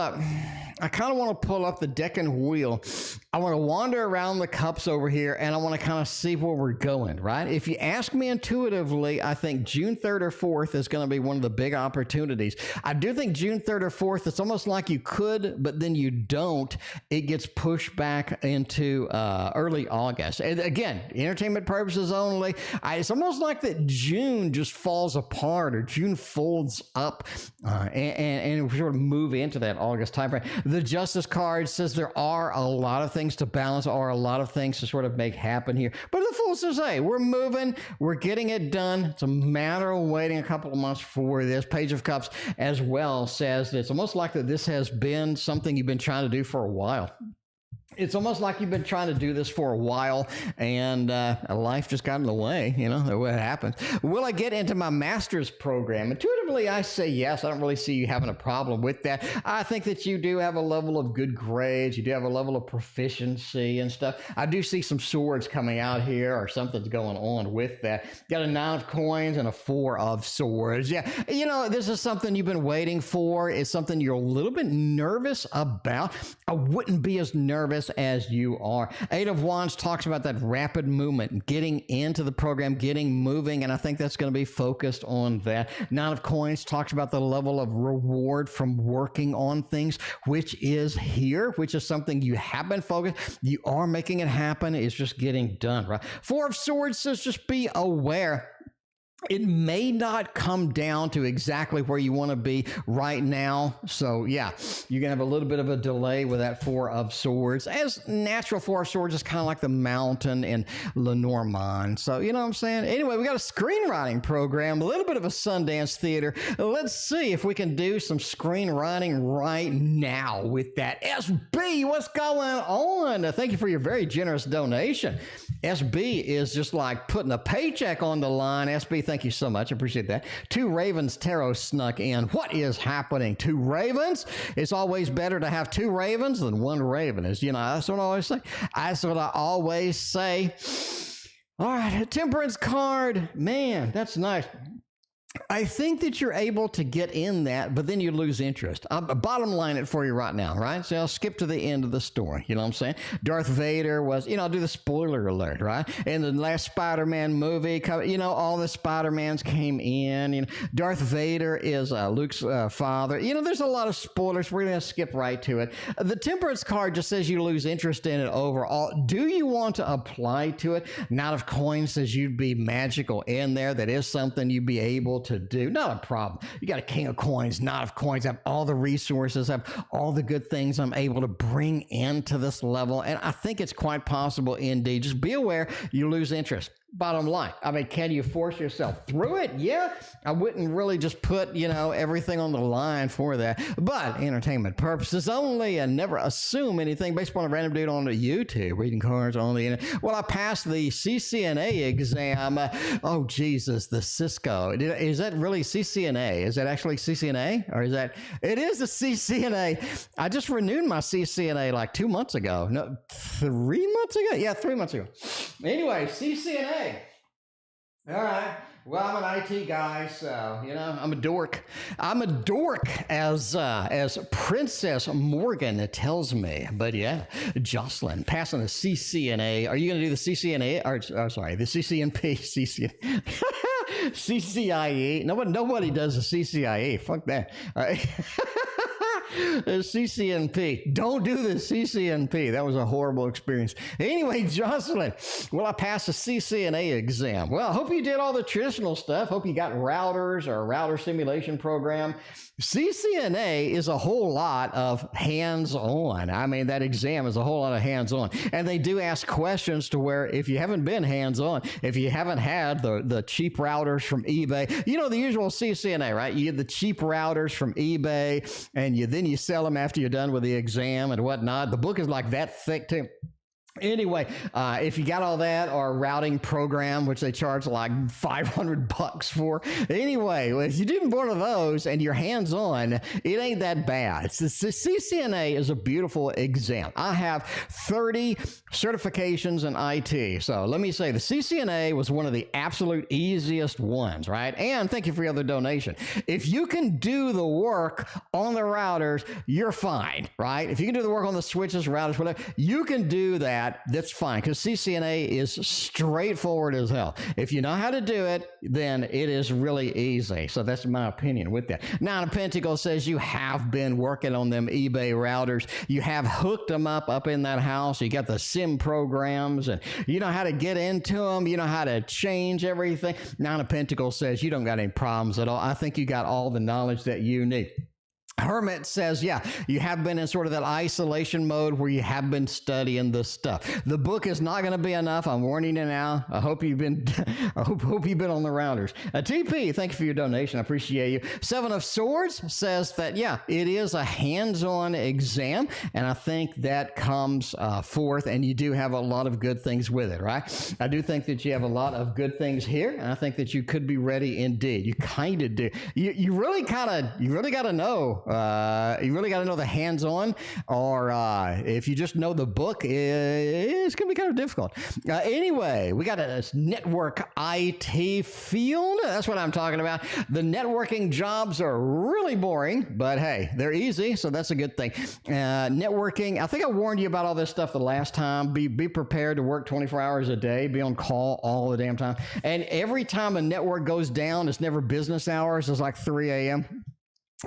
up the deck and wheel. I want to wander around the cups over here, and I want to kind of see where we're going, right? If you ask me intuitively, I think June 3rd or 4th is going to be one of the big opportunities. I do think June 3rd or 4th, it's almost like you could, but then you don't. It gets pushed back into early August. And again, entertainment purposes only. It's almost like that June just falls apart, or June folds up, and we sort of move into that August timeframe. The Justice card says there are a lot of things to balance, or a lot of things to sort of make happen here. But the Fool says, hey, we're moving, we're getting it done. It's a matter of waiting a couple of months for this. Page of Cups as well says that it's almost like that this has been something you've been trying to do for a while. It's almost like you've been trying to do this for a while, and life just got in the way, you know, what happens. Will I get into my master's program? Intuitively, I say yes. I don't really see you having a problem with that. I think that you do have a level of good grades. You do have a level of proficiency and stuff. I do see some swords coming out here, or something's going on with that. Got a 9 of coins and a 4 of swords. Yeah, you know, this is something you've been waiting for. It's something you're a little bit nervous about. I wouldn't be as nervous as you are. 8 of Wands talks about that rapid movement, getting into the program, getting moving, and I think that's going to be focused on that. 9 of Coins talks about the level of reward from working on things, which is here, which is something you have been focused. You are making it happen. It's just getting done, right? 4 of Swords says just be aware. It may not come down to exactly where you want to be right now. So yeah, you're going to have a little bit of a delay with that 4 of Swords. As natural 4 of Swords is kind of like the mountain in Lenormand. So, you know what I'm saying? Anyway, we got a screenwriting program, a little bit of a Sundance theater. Let's see if we can do some screenwriting right now with that. SB, what's going on? Thank you for your very generous donation. SB is just like putting a paycheck on the line. SB, thank you so much. I appreciate that. 2 Ravens Tarot snuck in. What is happening? 2 Ravens? It's always better to have 2 ravens than 1 raven. Is, you know, that's what I always say. That's what I always say. All right, Temperance card. Man, that's nice. I think that you're able to get in that, but then you lose interest. I'll bottom line it for you right now, right? So I'll skip to the end of the story. You know what I'm saying? Darth Vader was, you know, I'll do the spoiler alert, right? In the last Spider-Man movie, you know, all the Spider-Mans came in. You know, Darth Vader is Luke's father. You know, there's a lot of spoilers. We're going to skip right to it. The Temperance card just says you lose interest in it overall. Do you want to apply to it? Knight of Coins says you'd be magical in there. That is something you'd be able to do. Not a problem. You got a King of Coins, Knight of Coins, have all the resources, have all the good things I'm able to bring into this level. And I think it's quite possible indeed. Just be aware you lose interest. Bottom line, I mean, can you force yourself through it? Yeah, I wouldn't really just put, you know, everything on the line for that. But entertainment purposes only, and never assume anything based upon a random dude on the YouTube reading cards on the internet. Well, I passed the CCNA exam. Oh, Jesus, the Cisco. Is that really CCNA? Is that actually CCNA? Or is that? It is a CCNA. I just renewed my CCNA like 2 months ago. No, 3 months ago? Yeah, 3 months ago. Anyway, CCNA. All right. Well, I'm an IT guy, so, you know, I'm a dork. I'm a dork, as Princess Morgan tells me. But yeah, Jaseline, passing the CCNA. Are you going to do the CCNA? Or sorry, the CCNP, CCIE. Nobody does the CCIE. Fuck that. All right. CCNP. Don't do the CCNP. That was a horrible experience. Anyway, Jocelyn, will I pass the CCNA exam? Well, I hope you did all the traditional stuff. Hope you got routers or a router simulation program. CCNA is a whole lot of hands-on. I mean, that exam is a whole lot of hands-on. And they do ask questions to where if you haven't been hands-on, if you haven't had the cheap routers from eBay, you know, the usual CCNA, right? You get the cheap routers from eBay and then you sell them after you're done with the exam and whatnot. The book is like that thick too. Anyway, if you got all that or a routing program, which they charge like $500 for. Anyway, if you did one of those and you're hands-on, it ain't that bad. The CCNA is a beautiful exam. I have 30 certifications in IT. So let me say the CCNA was one of the absolute easiest ones, right? And thank you for your other donation. If you can do the work on the routers, you're fine, right? If you can do the work on the switches, routers, whatever, you can do that. That's fine, because CCNA is straightforward as hell. If you know how to do it, then it is really easy. So that's my opinion with that. Nine of Pentacles says you have been working on them eBay routers. You have hooked them up in that house. You got the sim programs, and you know how to get into them. You know how to change everything. Nine of Pentacles says you don't got any problems at all. I think you got all the knowledge that you need. Hermit says, yeah, you have been in sort of that isolation mode where you have been studying this stuff. The book is not going to be enough. I'm warning you now. I hope you've been, hope you've been on the routers. TP, thank you for your donation. I appreciate you. Seven of Swords says that, yeah, it is a hands-on exam, and I think that comes forth, and you do have a lot of good things with it, right? I do think that you have a lot of good things here, and I think that you could be ready indeed. You kind of do. You really got to know. You really got to know the hands-on, or if you just know the book, it's going to be kind of difficult. Anyway, we got a network IT field. That's what I'm talking about. The networking jobs are really boring, but hey, they're easy, so that's a good thing. Networking, I think I warned you about all this stuff the last time. Be prepared to work 24 hours a day, be on call all the damn time. And every time a network goes down, it's never business hours. It's like 3 a.m.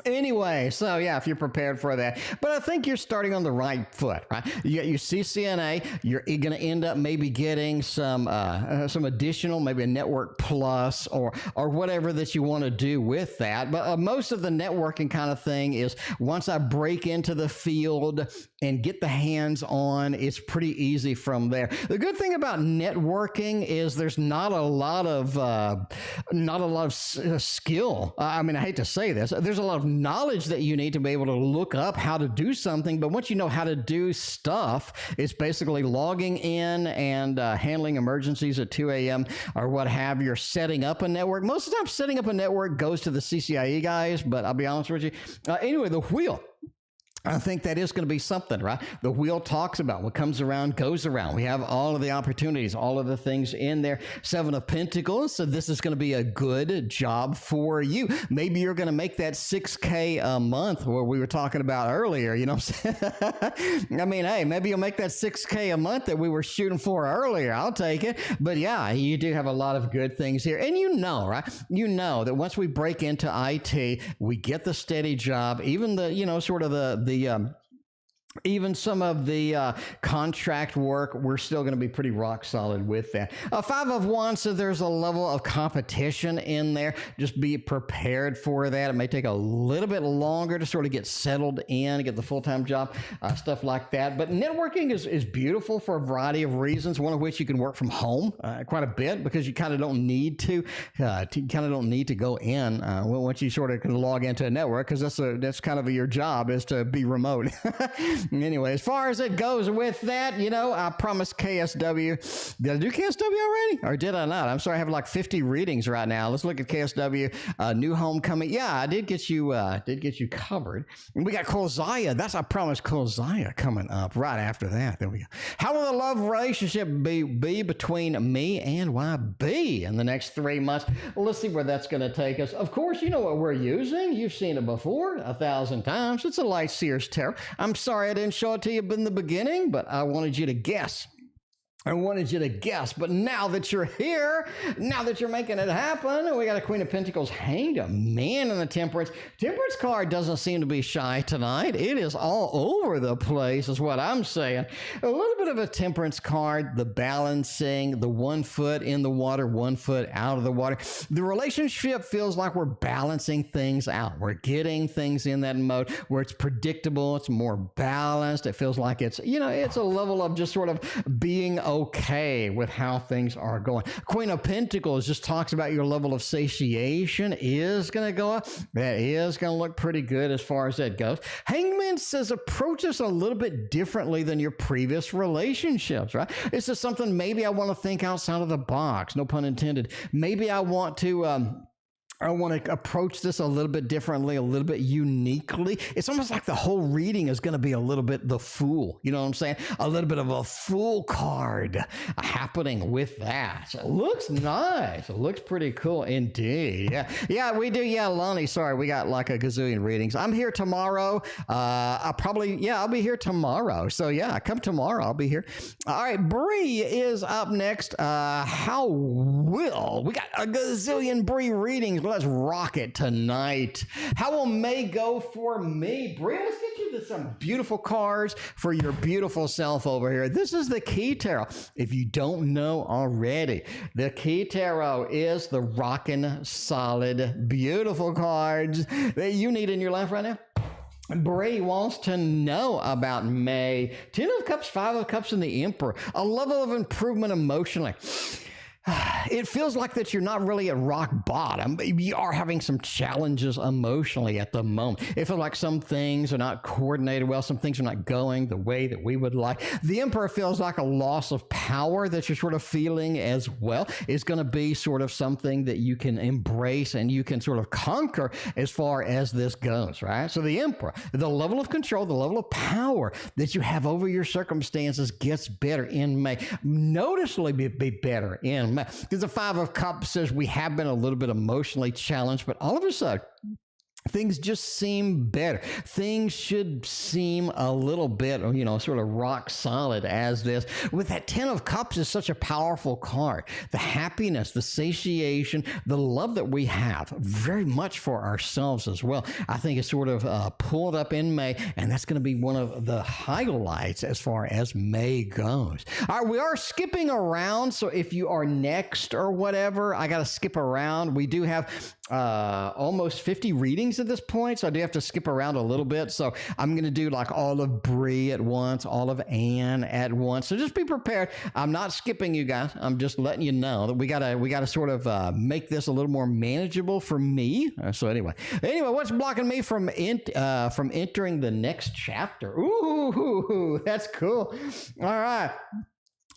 Anyway, so yeah, if you're prepared for that, but I think you're starting on the right foot, right? You got your CCNA, you're going to end up maybe getting some additional, maybe a network plus or whatever that you want to do with that. But most of the networking kind of thing is once I break into the field and get the hands on, it's pretty easy from there. The good thing about networking is there's not a lot of skill. I mean, I hate to say this. There's a lot of knowledge that you need to be able to look up how to do something, but once you know how to do stuff, it's basically logging in and handling emergencies at 2 a.m. or what have you, setting up a network. Most of the time, setting up a network goes to the CCIE guys, but I'll be honest with you. Anyway, the wheel. I think that is going to be something, right? The wheel talks about what comes around, goes around. We have all of the opportunities, all of the things in there. Seven of Pentacles. So this is going to be a good job for you. Maybe you're going to make that $6K a month where we were talking about earlier, you know what I'm saying? I mean, hey, maybe you'll make that $6K a month that we were shooting for earlier. I'll take it. But yeah, you do have a lot of good things here. And you know, right? You know that once we break into IT, we get the steady job, even the, you know, sort of even some of the contract work, we're still going to be pretty rock solid with that. Five of Wands, so there's a level of competition in there. Just be prepared for that. It may take a little bit longer to sort of get settled in, get the full-time job, stuff like that. But networking is beautiful for a variety of reasons, one of which you can work from home quite a bit because you kind of don't need to. You kind of don't need to go in once you sort of can log into a network, because that's kind of your job, is to be remote. Anyway, as far as it goes with that, you know, I promised K.S.W. Did I do K.S.W. already? Or did I not? I'm sorry, I have like 50 readings right now. Let's look at K.S.W. New homecoming. Yeah, I did get you covered. And we got Couldace. I promised Couldace coming up right after that. There we go. How will the love relationship be between me and YB in the next 3 months? Well, let's see where that's going to take us. Of course, you know what we're using. You've seen it before 1,000 times. It's a Light Seer's Tarot. I'm sorry I didn't show it to you in the beginning, but I wanted you to guess. I wanted you to guess, but now that you're here, now that you're making it happen, we got a Queen of Pentacles hanged, a man in the Temperance. Temperance card doesn't seem to be shy tonight. It is all over the place is what I'm saying. A little bit of a Temperance card, the balancing, the 1 foot in the water, 1 foot out of the water. The relationship feels like we're balancing things out. We're getting things in that mode where it's predictable, it's more balanced. It feels like it's, you know, it's a level of just sort of being okay with how things are going. Queen of Pentacles just talks about your level of satiation is going to go up. That is going to look pretty good as far as that goes. Hangman says approach this a little bit differently than your previous relationships, right? This is something maybe I want to think outside of the box, no pun intended. Maybe I want to approach this a little bit differently, a little bit uniquely. It's almost like the whole reading is going to be a little bit the Fool. You know what I'm saying? A little bit of a Fool card happening with that. So it looks nice. It looks pretty cool indeed. Yeah, we do. Yeah, Lonnie, sorry. We got like a gazillion readings. I'm here tomorrow. I'll be here tomorrow. So yeah, come tomorrow. I'll be here. All right, Bri is up next. We got a gazillion Bri readings. Let's rock it tonight. How will May go for me? Bri, let's get you some beautiful cards for your beautiful self over here. This is the Key Tarot. If you don't know already, the Key Tarot is the rockin' solid, beautiful cards that you need in your life right now. Bri wants to know about May. 10 of Cups, 5 of Cups, and the Emperor. A level of improvement emotionally. It feels like that you're not really at rock bottom. You are having some challenges emotionally at the moment. It feels like some things are not coordinated well. Some things are not going the way that we would like. The Emperor feels like a loss of power that you're sort of feeling as well. It's going to be sort of something that you can embrace and you can sort of conquer as far as this goes, right? So the Emperor, the level of control, the level of power that you have over your circumstances gets better in May. Noticeably be better in May. Because the 5 of Cups says we have been a little bit emotionally challenged, but all of a sudden, things just seem better. Things should seem a little bit, you know, sort of rock solid as this. With that 10 of Cups is such a powerful card. The happiness, the satiation, the love that we have very much for ourselves as well. I think it's sort of pulled up in May, and that's going to be one of the highlights as far as May goes. All right, we are skipping around, so if you are next or whatever, I got to skip around. We do have almost 50 readings at this point, so I do have to skip around a little bit. So I'm going to do like all of Bri at once, all of Anne at once. So just be prepared. I'm not skipping you guys. I'm just letting you know that we gotta sort of make this a little more manageable for me. So anyway, what's blocking me from entering the next chapter? Ooh, that's cool. All right.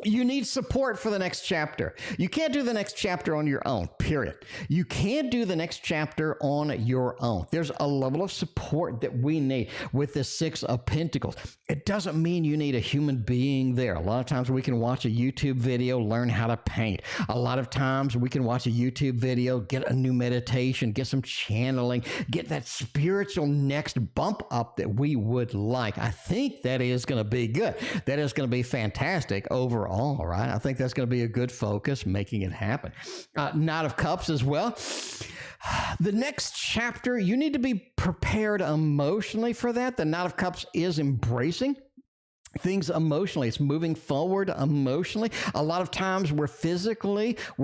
You need support for the next chapter. You can't do the next chapter on your own, period. You can't do the next chapter on your own. There's a level of support that we need with the 6 of Pentacles. It doesn't mean you need a human being there. A lot of times we can watch a YouTube video, learn how to paint. A lot of times we can watch a YouTube video, get a new meditation, get some channeling, get that spiritual next bump up that we would like. I think that is going to be good. That is going to be fantastic overall. All right. I think that's going to be a good focus, making it happen. Knight of Cups as well. The next chapter, you need to be prepared emotionally for that. The Knight of Cups is embracing things emotionally. It's moving forward emotionally. A lot of times we're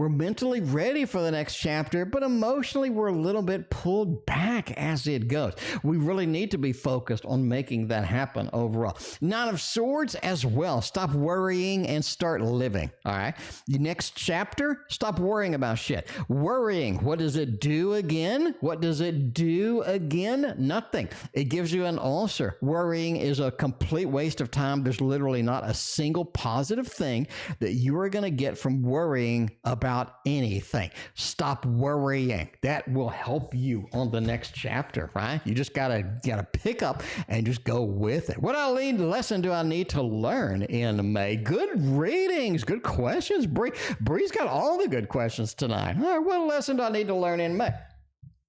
mentally ready for the next chapter, but emotionally we're a little bit pulled back as it goes. We really need to be focused on making that happen overall. 9 of Swords as well. Stop worrying and start living. All right. The next chapter, stop worrying about shit. Worrying. What does it do again? What does it do again? Nothing. It gives you an ulcer. Worrying is a complete waste of time. There's literally not a single positive thing that you are going to get from worrying about anything. Stop worrying. That will help you on the next chapter, right? You just gotta pick up and just go with it. What lesson do I need to learn in May? Good readings, good questions. Bri's got all the good questions tonight. All right, what lesson do I need to learn in May?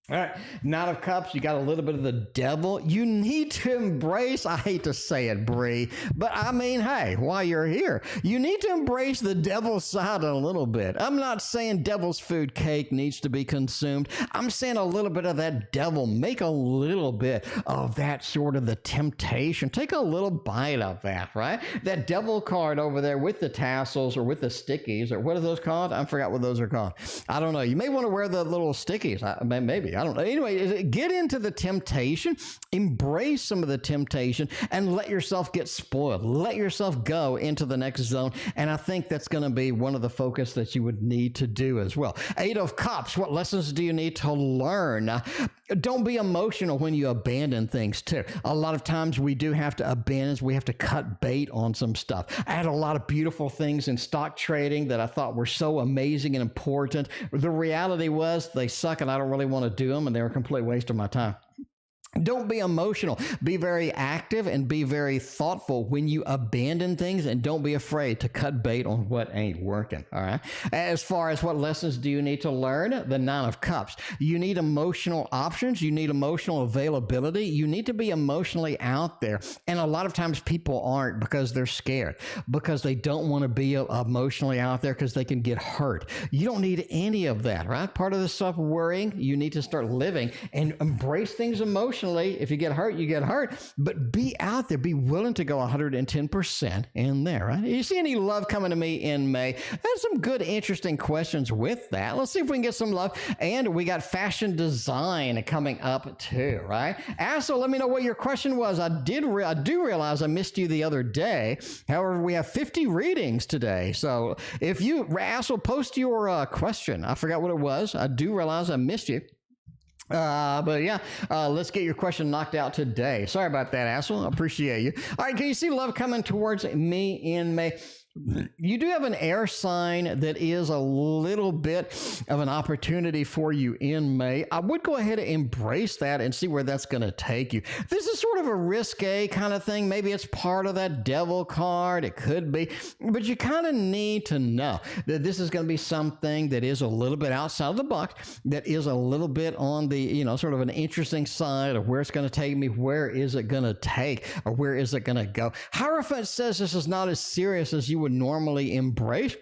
All right, Nine of Cups, you got a little bit of the devil. You need to embrace, I hate to say it, Bri, but I mean, hey, while you're here, you need to embrace the devil's side a little bit. I'm not saying devil's food cake needs to be consumed. I'm saying a little bit of that devil. Make a little bit of that sort of the temptation. Take a little bite of that, right? That devil card over there with the tassels or with the stickies, or what are those called? I forgot what those are called. I don't know. You may want to wear the little stickies. Maybe. I don't know. Anyway, get into the temptation, embrace some of the temptation, and let yourself get spoiled. Let yourself go into the next zone. And I think that's going to be one of the focus that you would need to do as well. Eight of Cups. What lessons do you need to learn? Don't be emotional when you abandon things too. A lot of times we do have to abandon, we have to cut bait on some stuff. I had a lot of beautiful things in stock trading that I thought were so amazing and important. The reality was they suck and I don't really want to do them, and they were a complete waste of my time. Don't be emotional. Be very active and be very thoughtful when you abandon things, and don't be afraid to cut bait on what ain't working, all right? As far as what lessons do you need to learn, the Nine of Cups. You need emotional options. You need emotional availability. You need to be emotionally out there. And a lot of times people aren't because they're scared, because they don't want to be emotionally out there because they can get hurt. You don't need any of that, right? Part of the stuff worrying, you need to start living and embrace things emotionally. If you get hurt, you get hurt, but be out there, be willing to go 110% in there, right? You see any love coming to me in May? There's some good, interesting questions with that. Let's see if we can get some love. And we got fashion design coming up too, right? Assel, let me know what your question was. I do realize I missed you the other day. However, we have 50 readings today. So if you, Assel, post your question. I forgot what it was. I do realize I missed you. But yeah, let's get your question knocked out today. Sorry about that, Assel. I appreciate you. All right, can you see love coming towards me in May? You do have an air sign that is a little bit of an opportunity for you in May. I would go ahead and embrace that and see where that's going to take you. This is sort of a risque kind of thing. Maybe it's part of that devil card. It could be, but you kind of need to know that this is going to be something that is a little bit outside of the box, that is a little bit on the, you know, sort of an interesting side of where it's going to take me. Where is it going to take, or where is it going to go? Hierophant says this is not as serious as you would normally embrace,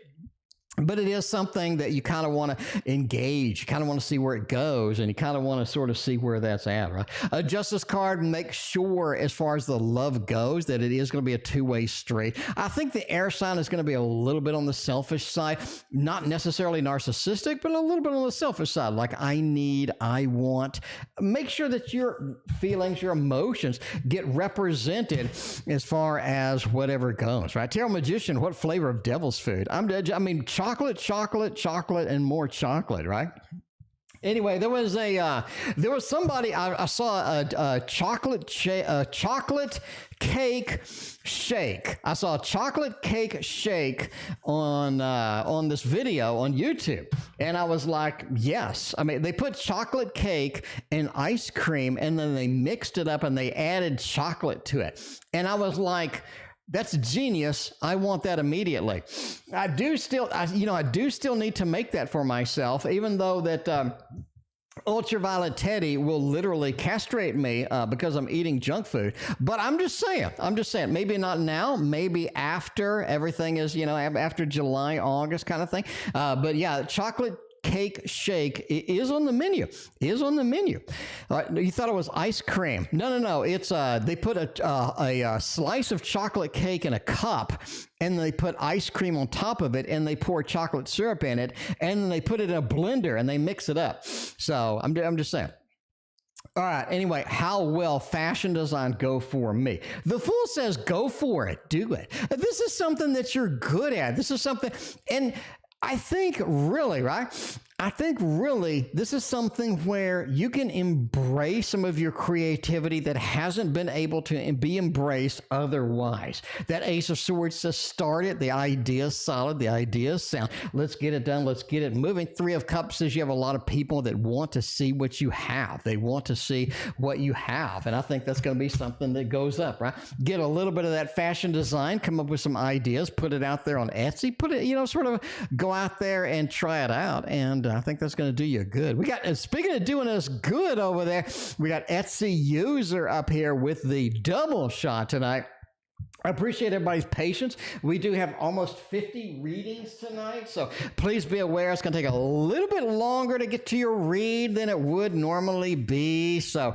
but it is something that you kind of want to engage. You kind of want to see where it goes, and you kind of want to sort of see where that's at, right? A Justice card, make sure as far as the love goes that it is going to be a two-way street. I think the air sign is going to be a little bit on the selfish side, not necessarily narcissistic, but a little bit on the selfish side, like I need, I want. Make sure that your feelings, your emotions get represented as far as whatever goes, right? Tarot Magician, what flavor of devil's food? I mean, chocolate, chocolate, chocolate, and more chocolate, right? Anyway, there was somebody, I saw a chocolate cake shake. I saw a chocolate cake shake on this video on YouTube, and I was like, yes. I mean, they put chocolate cake and ice cream, and then they mixed it up and they added chocolate to it, and I was like, that's genius. I want that immediately. I do still need to make that for myself, even though that Ultraviolet Teddy will literally castrate me because I'm eating junk food. But I'm just saying, maybe not now, maybe after everything is, you know, after July, August kind of thing. But yeah, chocolate cake shake is on the menu. You thought it was ice cream. No. It's they put a slice of chocolate cake in a cup, and they put ice cream on top of it, and they pour chocolate syrup in it, and then they put it in a blender and they mix it up. So I'm just saying. All right. Anyway, how will fashion design go for me? The Fool says, go for it. Do it. This is something that you're good at. This is something, and I think really, right? I think really this is something where you can embrace some of your creativity that hasn't been able to be embraced otherwise. That Ace of Swords says start it. The idea is solid. The idea is sound. Let's get it done. Let's get it moving. Three of Cups says you have a lot of people that want to see what you have. They want to see what you have. And I think that's going to be something that goes up, right? Get a little bit of that fashion design, come up with some ideas, put it out there on Etsy, put it, you know, sort of go out there and try it out. And I think that's going to do you good. We got, speaking of doing us good over there, we got etsyuser up here with the double shot tonight. I appreciate everybody's patience. We do have almost 50 readings tonight, so please be aware it's going to take a little bit longer to get to your read than it would normally be. So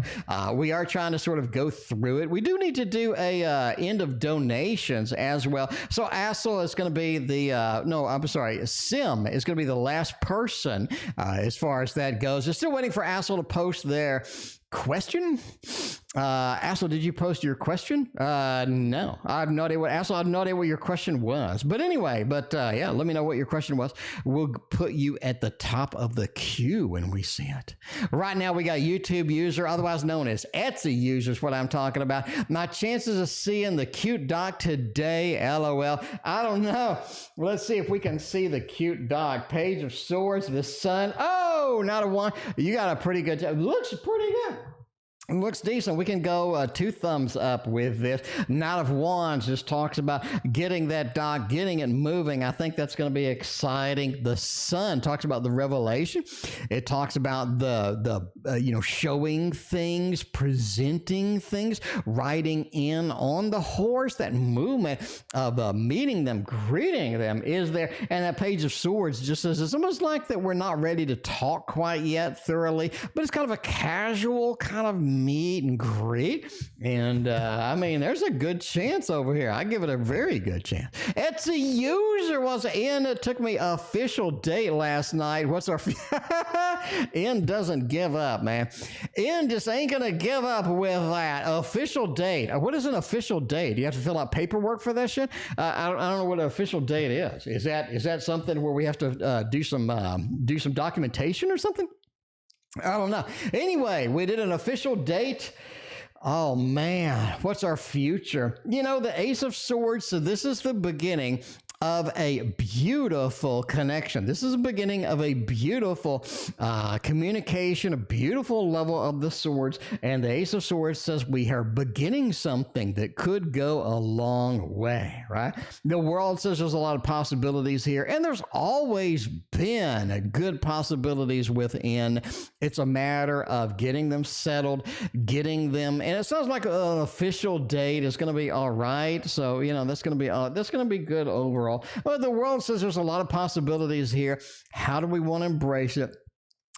we are trying to sort of go through it. We do need to do a end of donations as well. So Assel is going to be the, no, I'm sorry, Sim is going to be the last person as far as that goes. They're still waiting for Assel to post their question. Assel, did you post your question? No, I have no idea what Assel. I have no idea what your question was. But anyway, yeah, let me know what your question was. We'll put you at the top of the queue when we see it. Right now, we got YouTube user, otherwise known as Etsy user, is what I'm talking about. My chances of seeing the cute doc today, LOL. I don't know. Let's see if we can see the cute doc. Page of Swords, the Sun. Oh, not a one. You got a pretty good job. Looks pretty good. Looks decent. We can go 2 thumbs up with this. Knight of Wands just talks about getting that doc, getting it moving. I think that's going to be exciting. The Sun talks about the revelation. It talks about the showing things, presenting things, riding in on the horse. That movement of meeting them, greeting them is there. And that Page of Swords just says it's almost like that we're not ready to talk quite yet thoroughly, but it's kind of a casual kind of meet and greet. And I mean, there's a good chance over here. I give it a very good chance. etsyuser was in. It took me official date last night. What's our N doesn't give up, man. N just ain't gonna give up with that official date. What is an official date? Do you have to fill out paperwork for that shit? I don't know what an official date is. Is that something where we have to do some documentation or something? I don't know. Anyway, we did an official date. Oh, man. What's our future? You know, the Ace of Swords. So this is the beginning of a beautiful connection. This is the beginning of a beautiful communication, a beautiful level of the swords. And the Ace of Swords says we are beginning something that could go a long way, right? The world says there's a lot of possibilities here, and there's always been good possibilities within. It's a matter of getting them settled, getting them, and it sounds like an official date is going to be all right. So, you know, that's going to be good overall. Well, the world says there's a lot of possibilities here. How do we want to embrace it?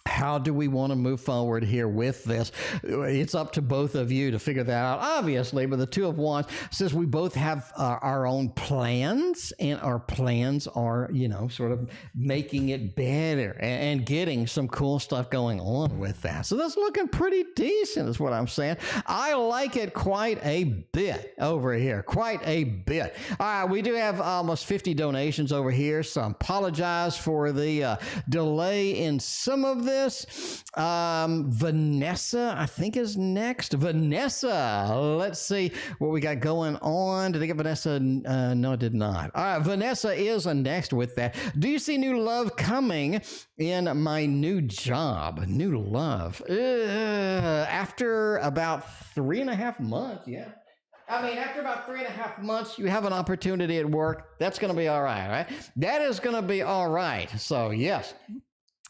How do we want to move forward here with this? It's up to both of you to figure that out, obviously, but the Two of Wands says we both have our own plans, and our plans are, you know, sort of making it better and getting some cool stuff going on with that. So that's looking pretty decent is what I'm saying. I like it quite a bit over here, quite a bit. All right, we do have almost 50 donations over here, so I apologize for the delay in some of this. Vanessa, I think, is next. Vanessa, let's see what we got going on. Did I get Vanessa? No, I did not. All right, Vanessa is next with that. Do you see new love coming in my new job? New love. After about 3.5 months, yeah. I mean, after about 3.5 months, you have an opportunity at work. That's going to be all right, right? That is going to be all right. So, yes.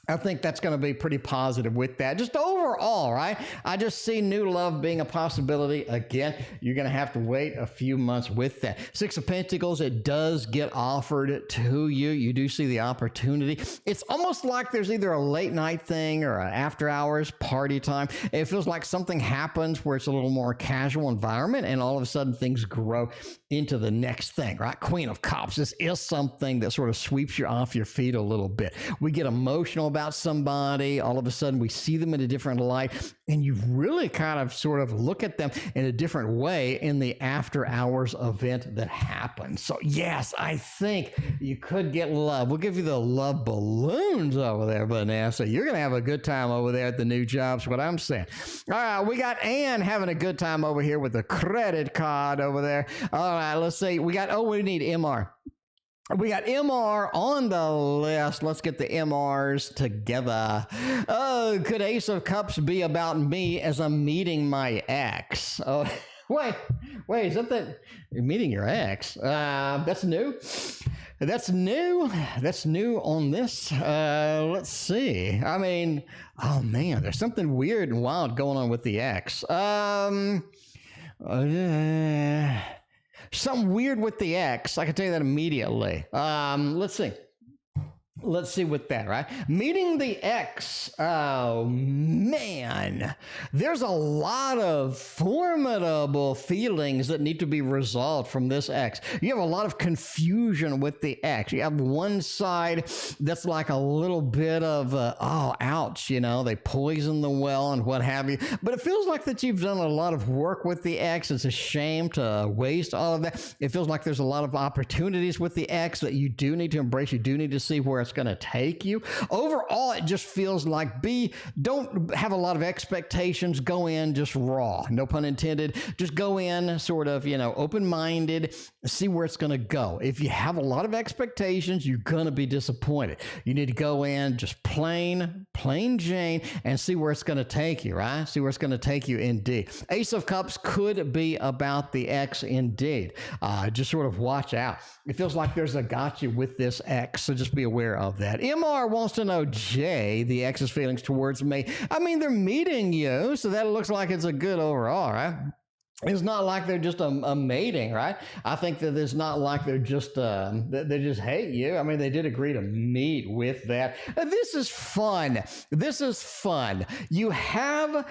I think that's going to be pretty positive with that. Just overall, right? I just see new love being a possibility. Again, you're going to have to wait a few months with that. Six of Pentacles, it does get offered to you. You do see the opportunity. It's almost like there's either a late night thing or an after hours party time. It feels like something happens where it's a little more casual environment, and all of a sudden things grow into the next thing, right? Queen of Cups. This is something that sort of sweeps you off your feet a little bit. We get emotional about somebody. All of a sudden we see them in a different light, and you really kind of sort of look at them in a different way in the after hours event that happens. So yes, I think you could get love. We'll give you the love balloons over there, Vanessa. You're going to have a good time over there at the new jobs, what I'm saying. All right, we got Ann having a good time over here with the credit card over there. All right, let's see. We need MR. We got MR on the list. Let's get the MRs together. Oh, could Ace of Cups be about me as I'm meeting my ex? Oh, wait, is that you're meeting your ex? That's new. That's new. That's new on this. Let's see. I mean, oh man, there's something weird and wild going on with the X. Something weird with the X. I can tell you that immediately. Let's see. Let's see with that, right? Meeting the X. Oh, man. There's a lot of formidable feelings that need to be resolved from this X. You have a lot of confusion with the X. You have one side that's like a little bit of, oh, ouch, you know, they poison the well and what have you. But it feels like that you've done a lot of work with the X. It's a shame to waste all of that. It feels like there's a lot of opportunities with the X that you do need to embrace. You do need to see where it's going to take you. Overall, it just feels like don't have a lot of expectations. Go in just raw, no pun intended. Just go in sort of, you know, open-minded, see where it's going to go. If you have a lot of expectations, you're going to be disappointed. You need to go in just plain Jane and see where it's going to take you, right? See where it's going to take you indeed. Ace of Cups could be about the X indeed. Just sort of watch out. It feels like there's a gotcha with this X, so just be aware of that. MR wants to know, Jay, the X's feelings towards me. I mean, they're meeting you, so that looks like it's a good overall, right? It's not like they're just a mating, right? I think that it's not like they're just, they just hate you. I mean, they did agree to meet with that. This is fun. This is fun. You have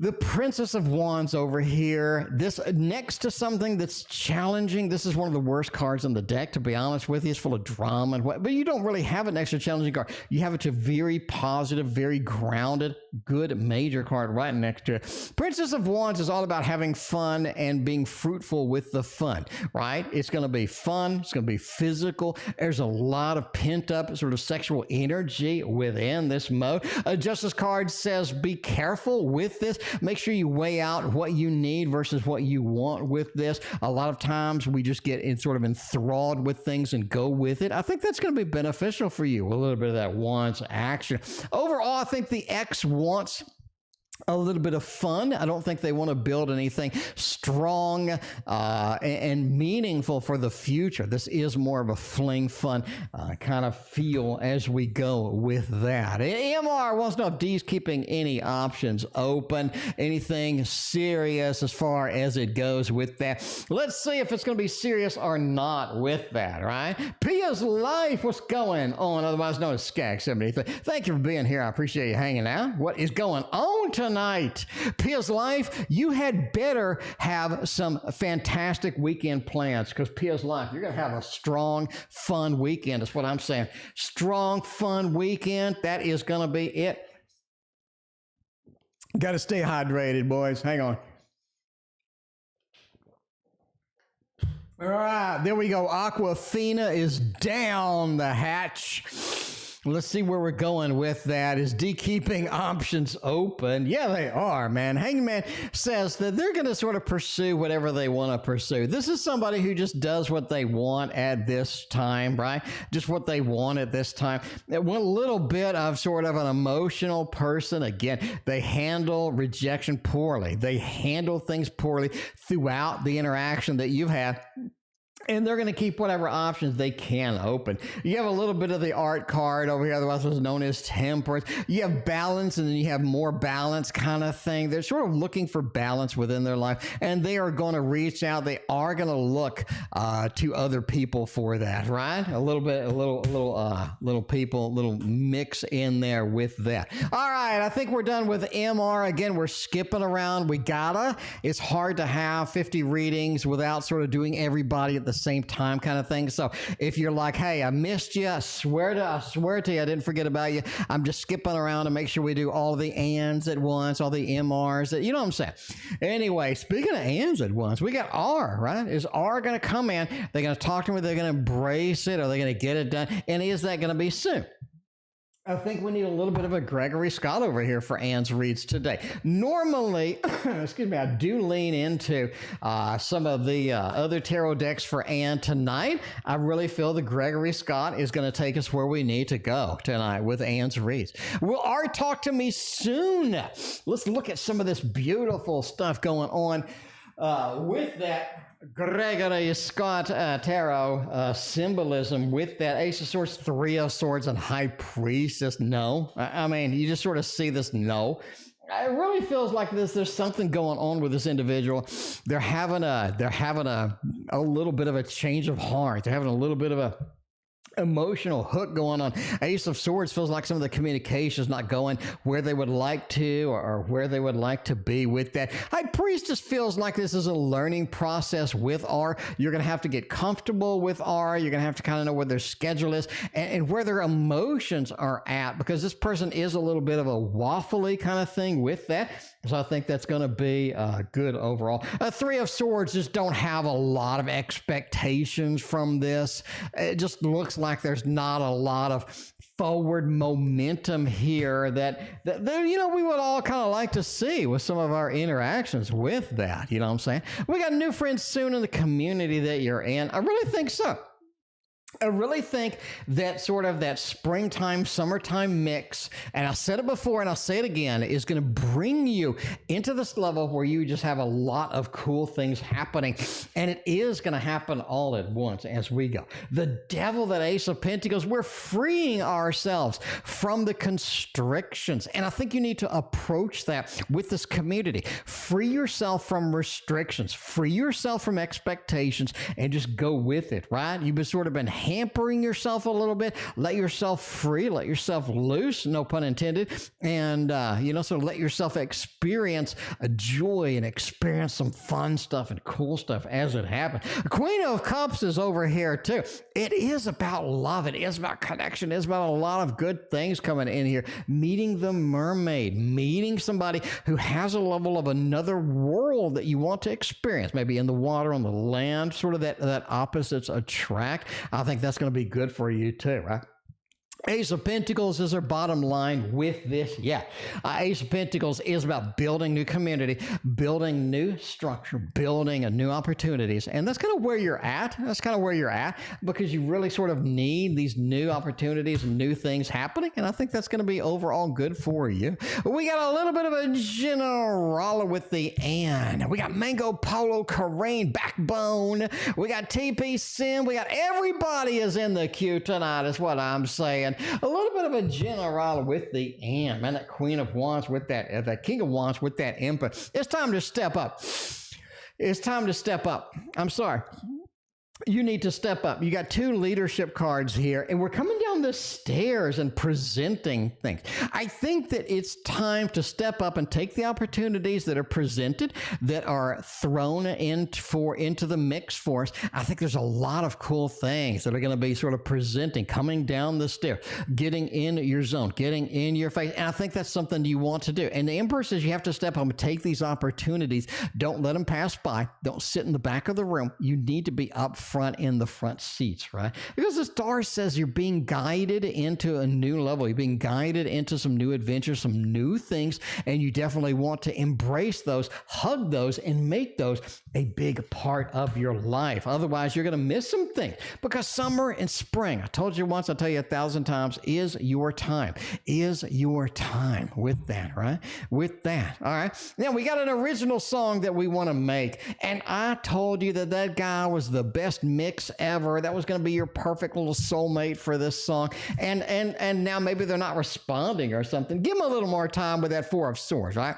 the Princess of Wands over here. This next to something that's challenging. This is one of the worst cards in the deck, to be honest with you. It's full of drama and what, but you don't really have an extra challenging card. You have it a very positive, very grounded, good major card right next to it. Princess of Wands is all about having fun and being fruitful with the fun, right? It's going to be fun. It's going to be physical. There's a lot of pent up sort of sexual energy within this mode. A Justice card says, be careful with this. Make sure you weigh out what you need versus what you want with this. A lot of times we just get sort of enthralled with things and go with it. I think that's going to be beneficial for you. A little bit of that wants action. Overall, I think the X wants a little bit of fun. I don't think they want to build anything strong and meaningful for the future. This is more of a fling fun kind of feel as we go with that. MR wants to know if D's keeping any options open, anything serious as far as it goes with that. Let's see if it's going to be serious or not with that, right? Pia's Life, what's going on? Otherwise known as Skag73. Thank you for being here. I appreciate you hanging out. What is going on tonight? Pia's Life, you had better have some fantastic weekend plans, because Pia's Life, you're going to have a strong, fun weekend. That's what I'm saying. Strong, fun weekend. That is going to be it. Got to stay hydrated, boys. Hang on. All right, there we go. Aquafina is down the hatch. Let's see where we're going with that. Is D keeping options open? Yeah, they are, man. Hangman says that they're going to sort of pursue whatever they want to pursue. This is somebody who just does what they want at this time, right? Just what they want at this time. One little bit of sort of an emotional person. Again, they handle rejection poorly. They handle things poorly throughout the interaction that you've had. And they're going to keep whatever options they can open. You have a little bit of the art card over here, otherwise what's known as temperance. You have balance, and then you have more balance kind of thing. They're sort of looking for balance within their life, and they are going to reach out. They are going to look to other people for that, right? A little bit, little people, little mix in there with that. All right, I think we're done with MR. Again, we're skipping around. It's hard to have 50 readings without sort of doing everybody at the same time kind of thing. So if you're like, hey, I missed you, I swear to you, I didn't forget about you. I'm just skipping around to make sure we do all the ands at once, all the MRs, you know what I'm saying? Anyway, speaking of ands at once, we got R, right? Is R going to come in? They're going to talk to me, they're going to embrace it, or they're going to get it done? And is that going to be soon? I think we need a little bit of a Gregory Scott over here for Anne's reads today. Normally, excuse me, I do lean into some of the other tarot decks for Anne tonight. I really feel that Gregory Scott is going to take us where we need to go tonight with Anne's reads. Will Art talk to me soon? Let's look at some of this beautiful stuff going on with that. Gregory Scott Tarot symbolism with that Ace of Swords, Three of Swords, and High Priestess. No, I mean, you just sort of see this. No, it really feels like there's something going on with this individual. They're having a little bit of a change of heart. They're having a little bit of a emotional hook going on. Ace of Swords feels like some of the communication is not going where they would like to or where they would like to be with that. High Priestess feels like this is a learning process with R. You're going to have to get comfortable with R. You're going to have to kind of know where their schedule is and where their emotions are at, because this person is a little bit of a waffly kind of thing with that. So I think that's going to be good overall. Three of Swords just don't have a lot of expectations from this. It just looks like there's not a lot of forward momentum here that you know, we would all kind of like to see with some of our interactions with that. You know what I'm saying? We got new friends soon in the community that you're in. I really think so. I really think that sort of that springtime, summertime mix, and I said it before and I'll say it again, is going to bring you into this level where you just have a lot of cool things happening, and it is going to happen all at once as we go. The Devil, that Ace of Pentacles, we're freeing ourselves from the constrictions, and I think you need to approach that with this community. Free yourself from restrictions, free yourself from expectations, and just go with it, right? You've been sort of been hampering yourself a little bit. Let yourself free, let yourself loose, no pun intended, and you know, so let yourself experience a joy and experience some fun stuff and cool stuff as it happens. Queen of Cups is over here too. It is about love. It is about connection. It is about a lot of good things coming in here. Meeting the mermaid, meeting somebody who has a level of another world that you want to experience, maybe in the water, on the land, sort of that opposites attract. I think that's going to be good for you too, right? Ace of Pentacles is our bottom line with this. Yeah, Ace of Pentacles is about building new community, building new structure, building a new opportunities. And that's kind of where you're at. That's kind of where you're at, because you really sort of need these new opportunities and new things happening. And I think that's going to be overall good for you. We got a little bit of a general with the and. We got Mango Polo, Carine, Backbone. We got TP Sim. We got everybody is in the queue tonight is what I'm saying. A little bit of a general with the and. Man, that Queen of Wands with that King of Wands with that Emperor. It's time to step up. It's time to step up. I'm sorry. You need to step up. You got two leadership cards here, and we're coming down the stairs and presenting things. I think that it's time to step up and take the opportunities that are presented, that are thrown into the mix for us. I think there's a lot of cool things that are going to be sort of presenting, coming down the stairs, getting in your zone, getting in your face. And I think that's something you want to do. And the Emperor says you have to step up and take these opportunities. Don't let them pass by. Don't sit in the back of the room. You need to be up front in the front seats, right? Because the star says you're being guided into a new level. You're being guided into some new adventures, some new things, and you definitely want to embrace those, hug those, and make those a big part of your life. Otherwise, you're going to miss some things, because summer and spring, I told you once, I'll tell you 1,000 times, is your time. Is your time with that, right? With that, all right? Now, we got an original song that we want to make, and I told you that guy was the best mix ever. That was going to be your perfect little soulmate for this song. And now maybe they're not responding or something. Give them a little more time with that Four of Swords, right?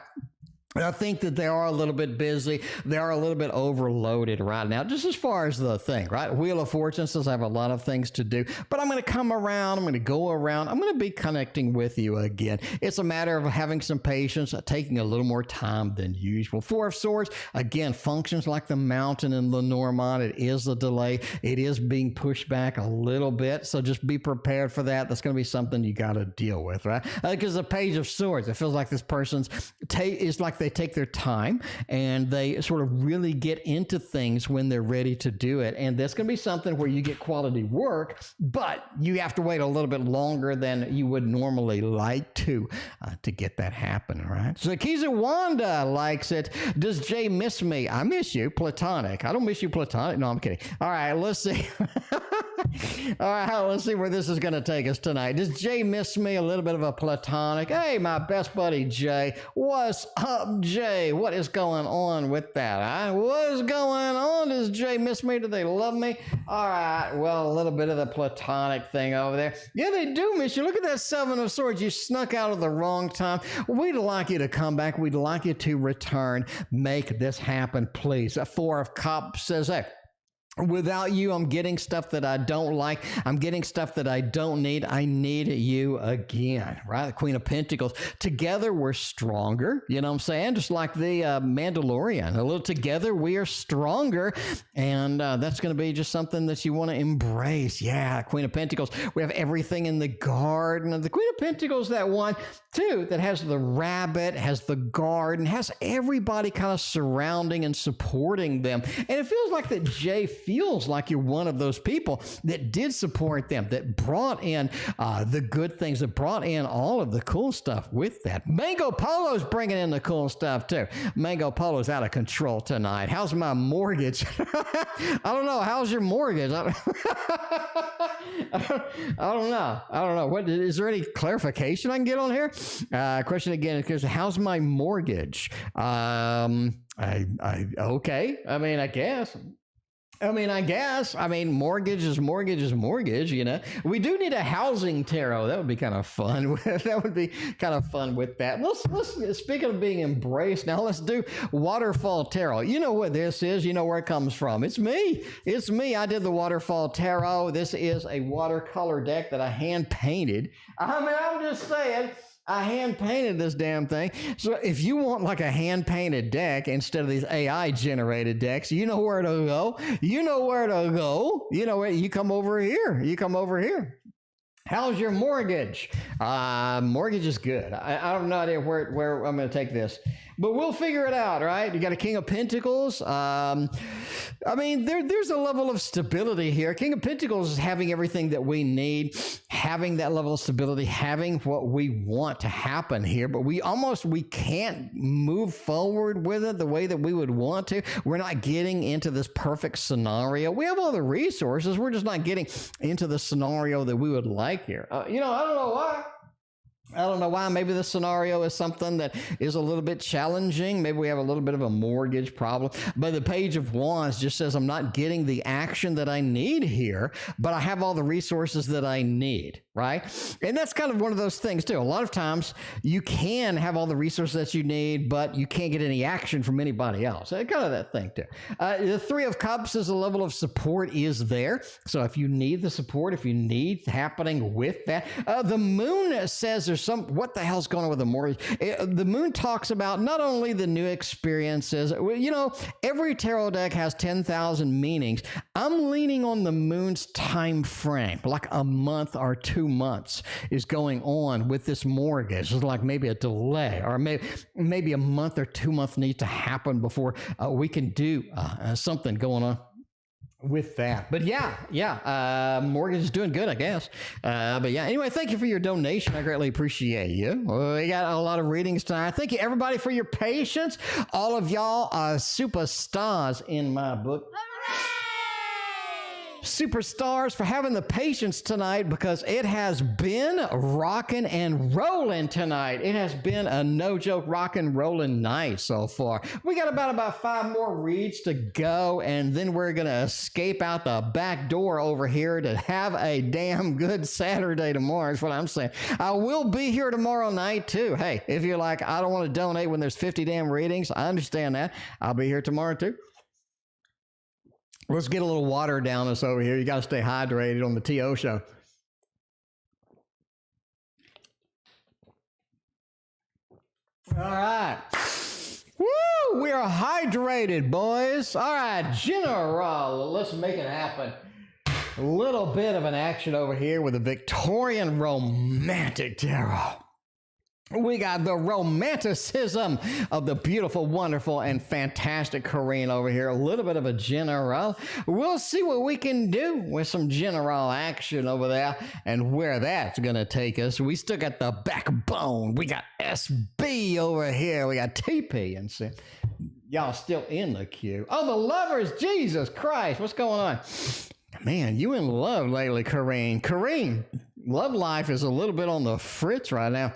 I think that they are a little bit busy. They are a little bit overloaded right now, just as far as the thing, right? Wheel of Fortune says I have a lot of things to do, but I'm going to come around. I'm going to go around. I'm going to be connecting with you again. It's a matter of having some patience, taking a little more time than usual. Four of Swords, again, functions like the mountain in Lenormand. It is a delay. It is being pushed back a little bit, so just be prepared for that. That's going to be something you got to deal with, right? Because the Page of Swords, it feels like this person's is like they take their time and they sort of really get into things when they're ready to do it. And that's going to be something where you get quality work, but you have to wait a little bit longer than you would normally like to get that happen, right? So Kizuwanda likes it. Does Jay miss me? I miss you, platonic. I don't miss you, platonic. No, I'm kidding. All right, let's see. All right, let's see where this is going to take us tonight. Does Jay miss me? A little bit of a platonic. Hey, my best buddy, Jay. What's up, Jay? What is going on with that? What's going on? Does Jay miss me? Do they love me? All right, well, a little bit of the platonic thing over there. Yeah, they do miss you. Look at that Seven of Swords. You snuck out at the wrong time. We'd like you to come back. We'd like you to return. Make this happen, please. A Four of Cups says, hey, without you, I'm getting stuff that I don't like. I'm getting stuff that I don't need. I need you again, right? The Queen of Pentacles. Together, we're stronger. You know what I'm saying? Just like the Mandalorian. A little together, we are stronger. And that's going to be just something that you want to embrace. Yeah, Queen of Pentacles. We have everything in the garden. And the Queen of Pentacles, that one, too, that has the rabbit, has the garden, has everybody kind of surrounding and supporting them. And it feels like that Jay feels like you're one of those people that did support them, that brought in the good things, that brought in all of the cool stuff with that. Mango Polo's bringing in the cool stuff too. Mango Polo's out of control tonight. How's my mortgage? I don't know. How's your mortgage? I don't know. What is there any clarification I can get on here? Question again, because how's my mortgage? Okay. I mean, I guess. Mortgage is mortgage, you know. We do need a housing tarot. That would be kind of fun. That would be kind of fun with that. Let's speaking of being embraced, now let's do waterfall tarot. You know what this is. You know where it comes from. It's me. I did the waterfall tarot. This is a watercolor deck that I hand painted. I'm just saying, I hand painted this damn thing. So if you want like a hand painted deck instead of these AI generated decks, you know where to go. You know where you come over here. How's your mortgage? Mortgage is good. I have no idea where I'm going to take this, but we'll figure it out, right? You got a King of Pentacles. There's a level of stability here. King of Pentacles is having everything that we need, having that level of stability, having what we want to happen here, but we can't move forward with it the way that we would want to. We're not getting into this perfect scenario. We have all the resources. We're just not getting into the scenario that we would like here. I don't know why. Maybe the scenario is something that is a little bit challenging. Maybe we have a little bit of a mortgage problem. But the Page of Wands just says I'm not getting the action that I need here, but I have all the resources that I need, right? And that's kind of one of those things too. A lot of times you can have all the resources that you need, but you can't get any action from anybody else. Kind of that thing too. The Three of Cups is a level of support is there. So if you need the support, if you need happening with that, the Moon says there's what the hell's going on with the mortgage? The Moon talks about not only the new experiences, every tarot deck has 10,000 meanings. I'm leaning on the Moon's time frame, like a month or 2 months is going on with this mortgage. It's like maybe a delay, or maybe a month or 2 months needs to happen before we can do something going on with that. But mortgage is doing good, I guess. Anyway, thank you for your donation. I greatly appreciate you. We got a lot of readings tonight. Thank you everybody for your patience. All of y'all are superstars in my book. Superstars for having the patience tonight, because it has been rocking and rolling tonight. It has been a no joke rock and rolling night so far. We got about 5 more reads to go, and then we're gonna escape out the back door over here to have a damn good Saturday tomorrow is what I'm saying. I will be here tomorrow night too. Hey, if you're like, I don't want to donate when there's 50 damn readings, I understand that. I'll be here tomorrow too. Let's get a little water down us over here. You got to stay hydrated on the TO show. All right. Woo! We are hydrated, boys. All right, General. Let's make it happen. A little bit of an action over here with a Victorian romantic tarot. We got the romanticism of the beautiful, wonderful, and fantastic Carine over here. A little bit of a general. We'll see what we can do with some general action over there and where that's going to take us. We still got the backbone. We got SB over here. We got TP and see. Y'all still in the queue. Oh, the lovers. Jesus Christ. What's going on? Man, you in love lately, Carine. Carine, love life is a little bit on the fritz right now.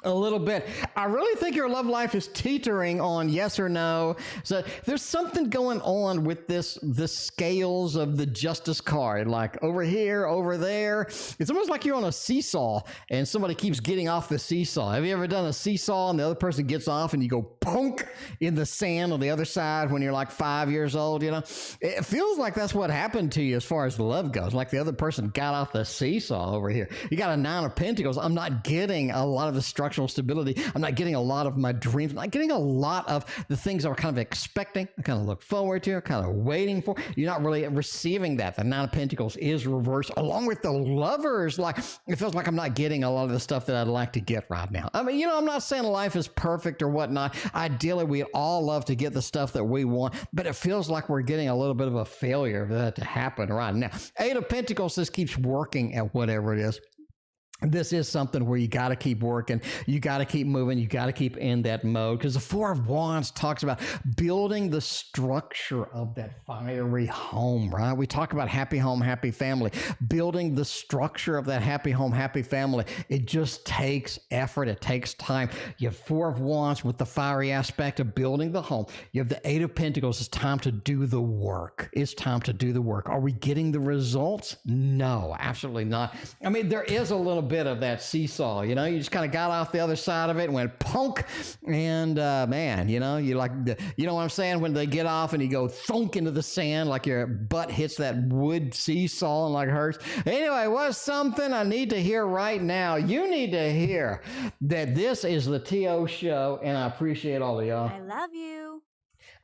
A little bit. I really think your love life is teetering on yes or no. So there's something going on with the scales of the justice card, like over here, over there. It's almost like you're on a seesaw and somebody keeps getting off the seesaw. Have you ever done a seesaw and the other person gets off and you go punk in the sand on the other side when you're like 5 years old, you know? It feels like that's what happened to you as far as love goes. Like the other person got off the seesaw over here. You got a 9 of Pentacles. I'm not getting a lot of the structural stability. I'm not getting a lot of my dreams. I'm not getting a lot of the things I'm kind of expecting. I kind of look forward to, kind of waiting for. You're not really receiving that. The 9 of Pentacles is reversed along with the Lovers. Like, it feels like I'm not getting a lot of the stuff that I'd like to get right now. I mean, you know, I'm not saying life is perfect or whatnot. Ideally, we all love to get the stuff that we want, but it feels like we're getting a little bit of a failure for that to happen right now. 8 of Pentacles just keeps working at whatever it is. This is something where you got to keep working. You got to keep moving. You got to keep in that mode, because the 4 of Wands talks about building the structure of that fiery home, right? We talk about happy home, happy family, building the structure of that happy home, happy family. It just takes effort. It takes time. You have 4 of Wands with the fiery aspect of building the home. You have the 8 of Pentacles. It's time to do the work. It's time to do the work. Are we getting the results? No, absolutely not. I mean, there is a little bit of that seesaw, you know, you just kind of got off the other side of it and went punk, and man, you know, you like, you know what I'm saying, when they get off and you go thunk into the sand, like your butt hits that wood seesaw and like hurts. Anyway, what's something I need to hear right now? You need to hear that this is the TO show, and I appreciate all of y'all. I love you.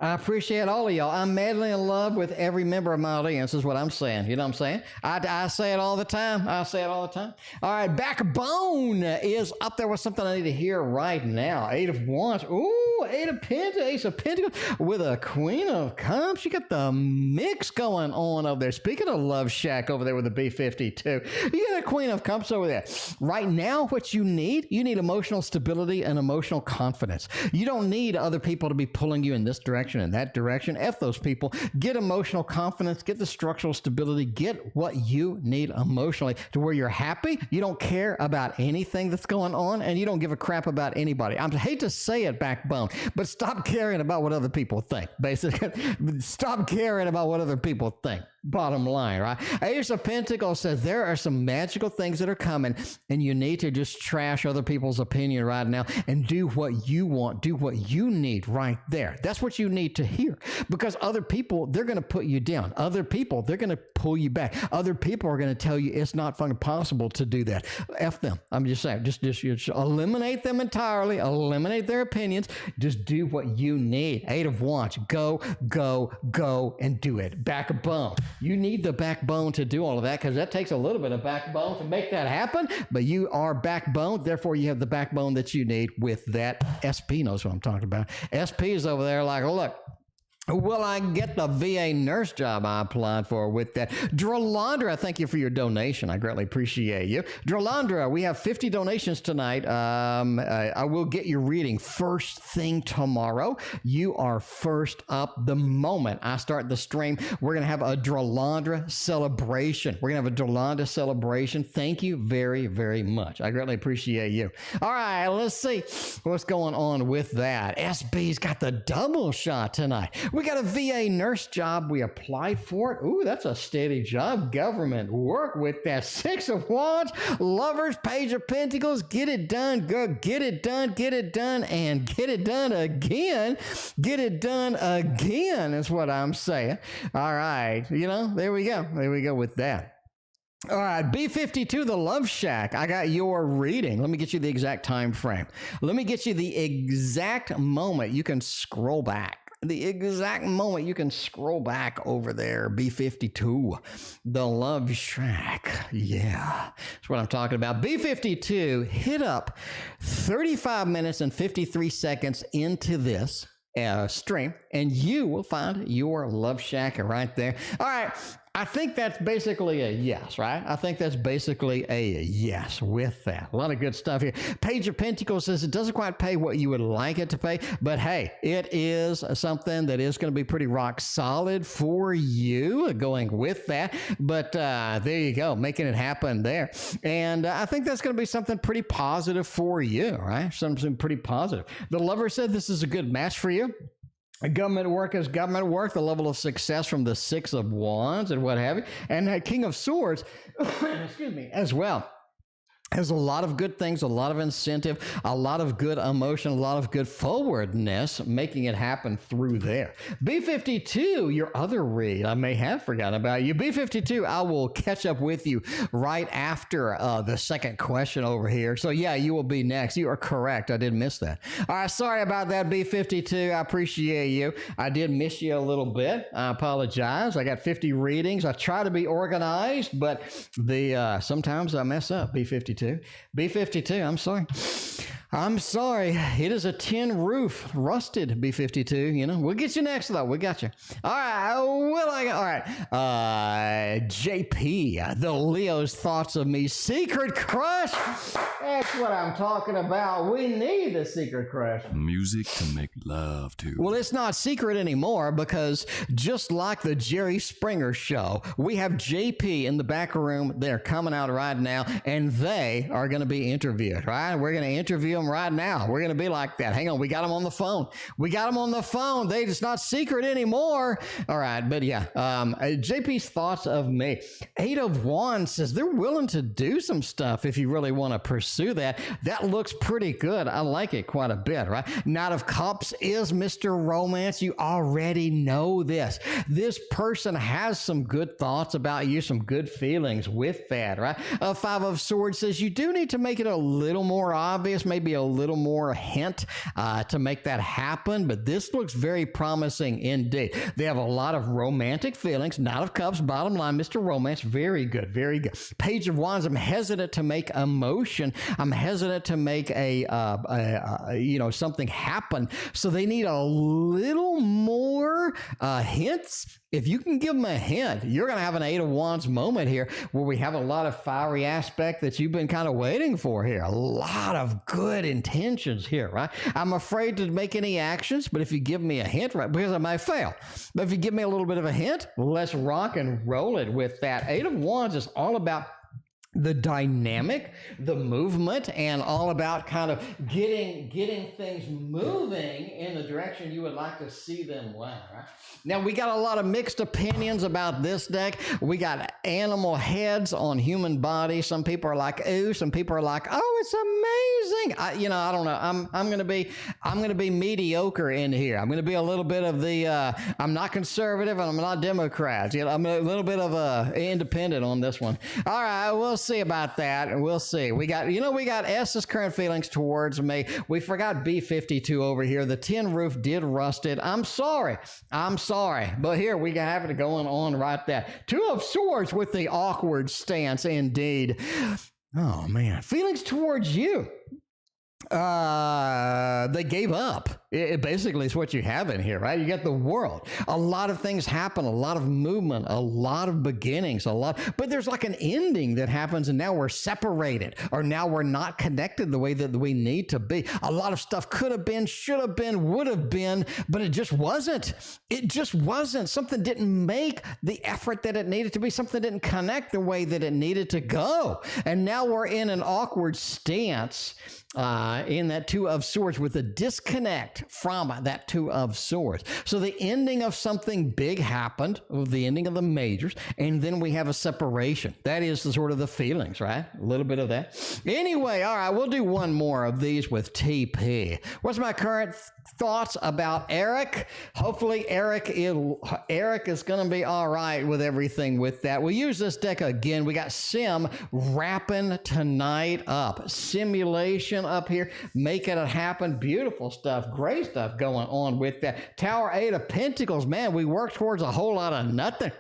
I appreciate all of y'all. I'm madly in love with every member of my audience, is what I'm saying. You know what I'm saying? I say it all the time. I say it all the time. All right, Backbone is up there with something I need to hear right now. 8 of Wands. Ooh, 8 of Pentacles, Ace of Pentacles with a Queen of Cups. You got the mix going on over there. Speaking of Love Shack over there with the B52, you got a Queen of Cups over there. Right now, what you need emotional stability and emotional confidence. You don't need other people to be pulling you in this direction, in that direction. F those people. Get emotional confidence, get the structural stability, get what you need emotionally to where you're happy. You don't care about anything that's going on, and you don't give a crap about anybody. I hate to say it, Backbone, but stop caring about what other people think. Basically, stop caring about what other people think. Bottom line, right? Ace of Pentacles says there are some magical things that are coming, and you need to just trash other people's opinion right now and do what you want, do what you need right there. That's what you need to hear, because other people, they're going to put you down. Other people, they're going to pull you back. Other people are going to tell you it's not fucking possible to do that. F them. I'm just saying, just eliminate them entirely, eliminate their opinions. Just do what you need. 8 of Wands. Go, go, go, and do it. Backbone. You need the backbone to do all of that, because that takes a little bit of backbone to make that happen, but you are backbone. Therefore, you have the backbone that you need with that. SP knows what I'm talking about. SP is over there like, look, will I get the VA nurse job I applied for with that? Drolandra, thank you for your donation. I greatly appreciate you. Drolandra, we have 50 donations tonight. I will get your reading first thing tomorrow. You are first up the moment I start the stream. We're going to have a Drolandra celebration. We're going to have a Drolandra celebration. Thank you very, very much. I greatly appreciate you. All right, let's see what's going on with that. SB's got the double shot tonight. We got a VA nurse job. We applied for it. Ooh, that's a steady job. Government work with that. 6 of Wands, Lovers, Page of Pentacles. Get it done, girl. Get it done, and get it done again. Get it done again is what I'm saying. All right. You know, there we go. There we go with that. All right, B52, the Love Shack. I got your reading. Let me get you the exact time frame. Let me get you the exact moment you can scroll back. The exact moment you can scroll back over there. B52, the Love Shack. Yeah, that's what I'm talking about. B52, hit up 35 minutes and 53 seconds into this stream, and you will find your Love Shack right there. All right, I think that's basically a yes, right? I think that's basically a yes with that. A lot of good stuff here. Page of Pentacles says it doesn't quite pay what you would like it to pay, but hey, it is something that is going to be pretty rock solid for you going with that. But there you go, making it happen there. And I think that's going to be something pretty positive for you, right? Something pretty positive. The Lover said this is a good match for you. Government work is government work, the level of success from the Six of Wands and what have you. And King of Swords, excuse me, as well. Has a lot of good things, a lot of incentive, a lot of good emotion, a lot of good forwardness, making it happen through there. B52, your other read, I may have forgotten about you. B52, I will catch up with you right after the second question over here. So yeah, you will be next. You are correct. I did miss that. All right, sorry about that, B52. I appreciate you. I did miss you a little bit. I apologize. I got 50 readings. I try to be organized, but sometimes I mess up, B52. B52, I'm sorry. I'm sorry. It is a tin roof, rusted B52. You know, we'll get you next though. We got you. All right. All right. JP, the Leo's thoughts of me. Secret crush. That's what I'm talking about. We need a secret crush. Music to make love to. Well, it's not secret anymore because just like the Jerry Springer show, we have JP in the back room. They're coming out right now, and they are going to be interviewed, right? We're going to interview them right now. We're going to be like that. Hang on. We got them on the phone. It's not secret anymore. All right. But yeah, JP's thoughts of me. 8 of Wands says they're willing to do some stuff if you really want to pursue that. That looks pretty good. I like it quite a bit, right? Knight of Cups is Mr. Romance. You already know this. This person has some good thoughts about you, some good feelings with that, right? 5 of Swords says you do need to make it a little more obvious, maybe a little more hint to make that happen, but this looks very promising indeed. They have a lot of romantic feelings. Knight of Cups, bottom line, Mr. Romance, very good, very good. Page of Wands, I'm hesitant to make emotion. I'm hesitant to make something happen. So they need a little more hints. If you can give them a hint, you're going to have an 8 of Wands moment here where we have a lot of fiery aspect that you've been kind of waiting for here. A lot of good intentions here, right? I'm afraid to make any actions, but if you give me a hint, right, because I might fail. But if you give me a little bit of a hint, let's rock and roll it with that. 8 of Wands is all about the dynamic, the movement, and all about kind of getting things moving in the direction you would like to see them went, right? Now, we got a lot of mixed opinions about this deck. We got animal heads on human bodies. Some people are like, ooh. Some people are like, oh, it's amazing. I don't know. I'm gonna be mediocre in here. I'm gonna be a little bit of the. I'm not conservative and I'm not Democrat. I'm a little bit of a independent on this one. All right, we'll see about that. We'll see. We got S's current feelings towards me. We forgot B52 over here. The tin roof did rusted. I'm sorry. But here we have it going on right there. 2 of Swords with the awkward stance indeed. Oh man. Feelings towards you. They gave up. It basically is what you have in here, right? You got the World. A lot of things happen, a lot of movement, a lot of beginnings, but there's like an ending that happens and now we're separated or now we're not connected the way that we need to be. A lot of stuff could have been, should have been, would have been, but it just wasn't. It just wasn't. Something didn't make the effort that it needed to be. Something didn't connect the way that it needed to go. And now we're in an awkward stance in that 2 of Swords with a disconnect from that 2 of Swords. So the ending of something big happened, the ending of the majors, and then we have a separation. That is the sort of the feelings, right? A little bit of that. Anyway, all right, we'll do one more of these with TP. What's my current thoughts about Eric? Hopefully Eric is going to be all right with everything with that. We'll use this deck again. We got Sim wrapping tonight up. Simulation up here, making it happen. Beautiful stuff. Great stuff going on with that. Tower 8 of Pentacles. Man, we worked towards a whole lot of nothing.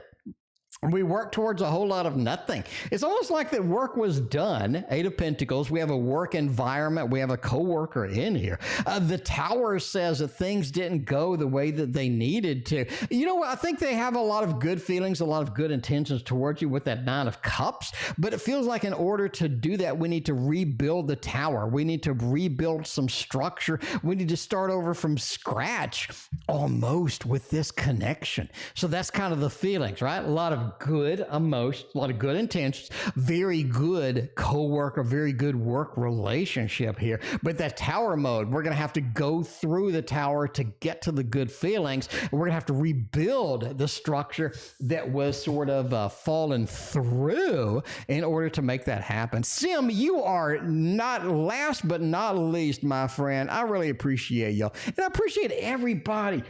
We work towards a whole lot of nothing. It's almost like that work was done. Eight of Pentacles. We have a work environment. We have a coworker in here. The Tower says that things didn't go the way that they needed to. You know what? I think they have a lot of good feelings, a lot of good intentions towards you with that Nine of Cups. But it feels like in order to do that, we need to rebuild the Tower. We need to rebuild some structure. We need to start over from scratch almost with this connection. So that's kind of the feelings, right? A lot of good emotions, a lot of good intentions, very good co-worker, very good work relationship here. But that Tower mode, we're going to have to go through the Tower to get to the good feelings. We're going to have to rebuild the structure that was sort of fallen through in order to make that happen. Sim, you are not last but not least, my friend. I really appreciate y'all. And I appreciate everybody.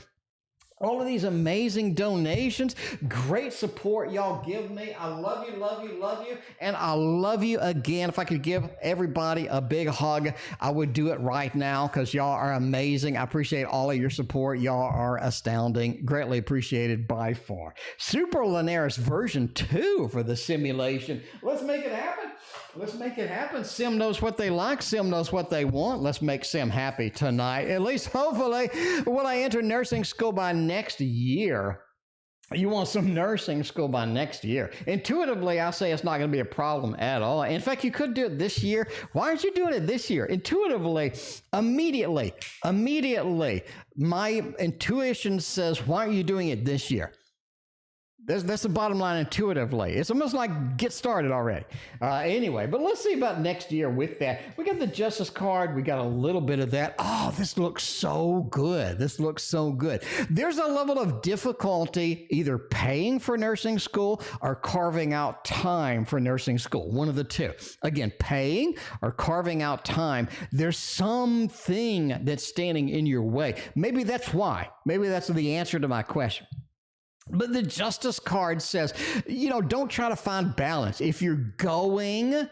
All of these amazing donations, great support y'all give me. I love you, love you, love you. And I love you again. If I could give everybody a big hug, I would do it right now because y'all are amazing. I appreciate all of your support. Y'all are astounding. Greatly appreciated by far. Superlunaris version 2 for the simulation. Let's make it happen. Let's make it happen. Sim knows what they like. Sim knows what they want. Let's make Sim happy tonight. At least, hopefully, when I enter nursing school by next year. You want some nursing school by next year. Intuitively, I say it's not going to be a problem at all. In fact, you could do it this year. Why aren't you doing it this year? Intuitively, immediately, my intuition says, why aren't you doing it this year? That's the bottom line intuitively. It's almost like get started already. Anyway, but let's see about next year with that. We got the Justice card. We got a little bit of that. Oh, this looks so good. This looks so good. There's a level of difficulty either paying for nursing school or carving out time for nursing school. One of the two. Again, paying or carving out time. There's something that's standing in your way. Maybe that's why. Maybe that's the answer to my question. But the Justice card says, don't try to find balance. If you're go in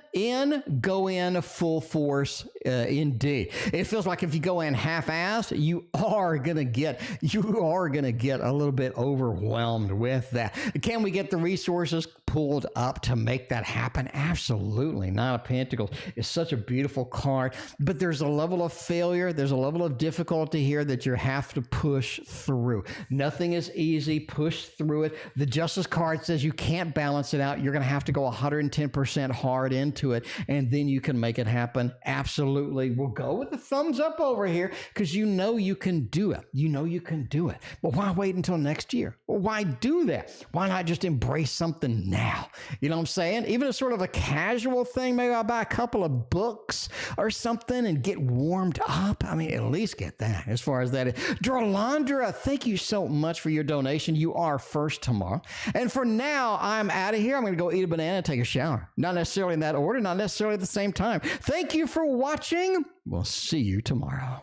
full force indeed. It feels like if you go in half-assed, you are gonna get a little bit overwhelmed with that. Can we get the resources pulled up to make that happen? Absolutely. Nine of Pentacles is such a beautiful card, but there's a level of failure. There's a level of difficulty here that you have to push through. Nothing is easy. Push through it. The Justice card says you can't balance it out. You're going to have to go 110% hard into it, and then you can make it happen. Absolutely. We'll go with the thumbs up over here because you can do it. You can do it. But why wait until next year? Well, why do that? Why not just embrace something now? You know what I'm saying? Even a sort of a casual thing. Maybe I'll buy a couple of books or something and get warmed up. I mean, at least get that as far as that is. Drolandra, thank you so much for your donation. You are first tomorrow. And for now, I'm out of here. I'm going to go eat a banana and take a shower. Not necessarily in that order, not necessarily at the same time. Thank you for watching. We'll see you tomorrow.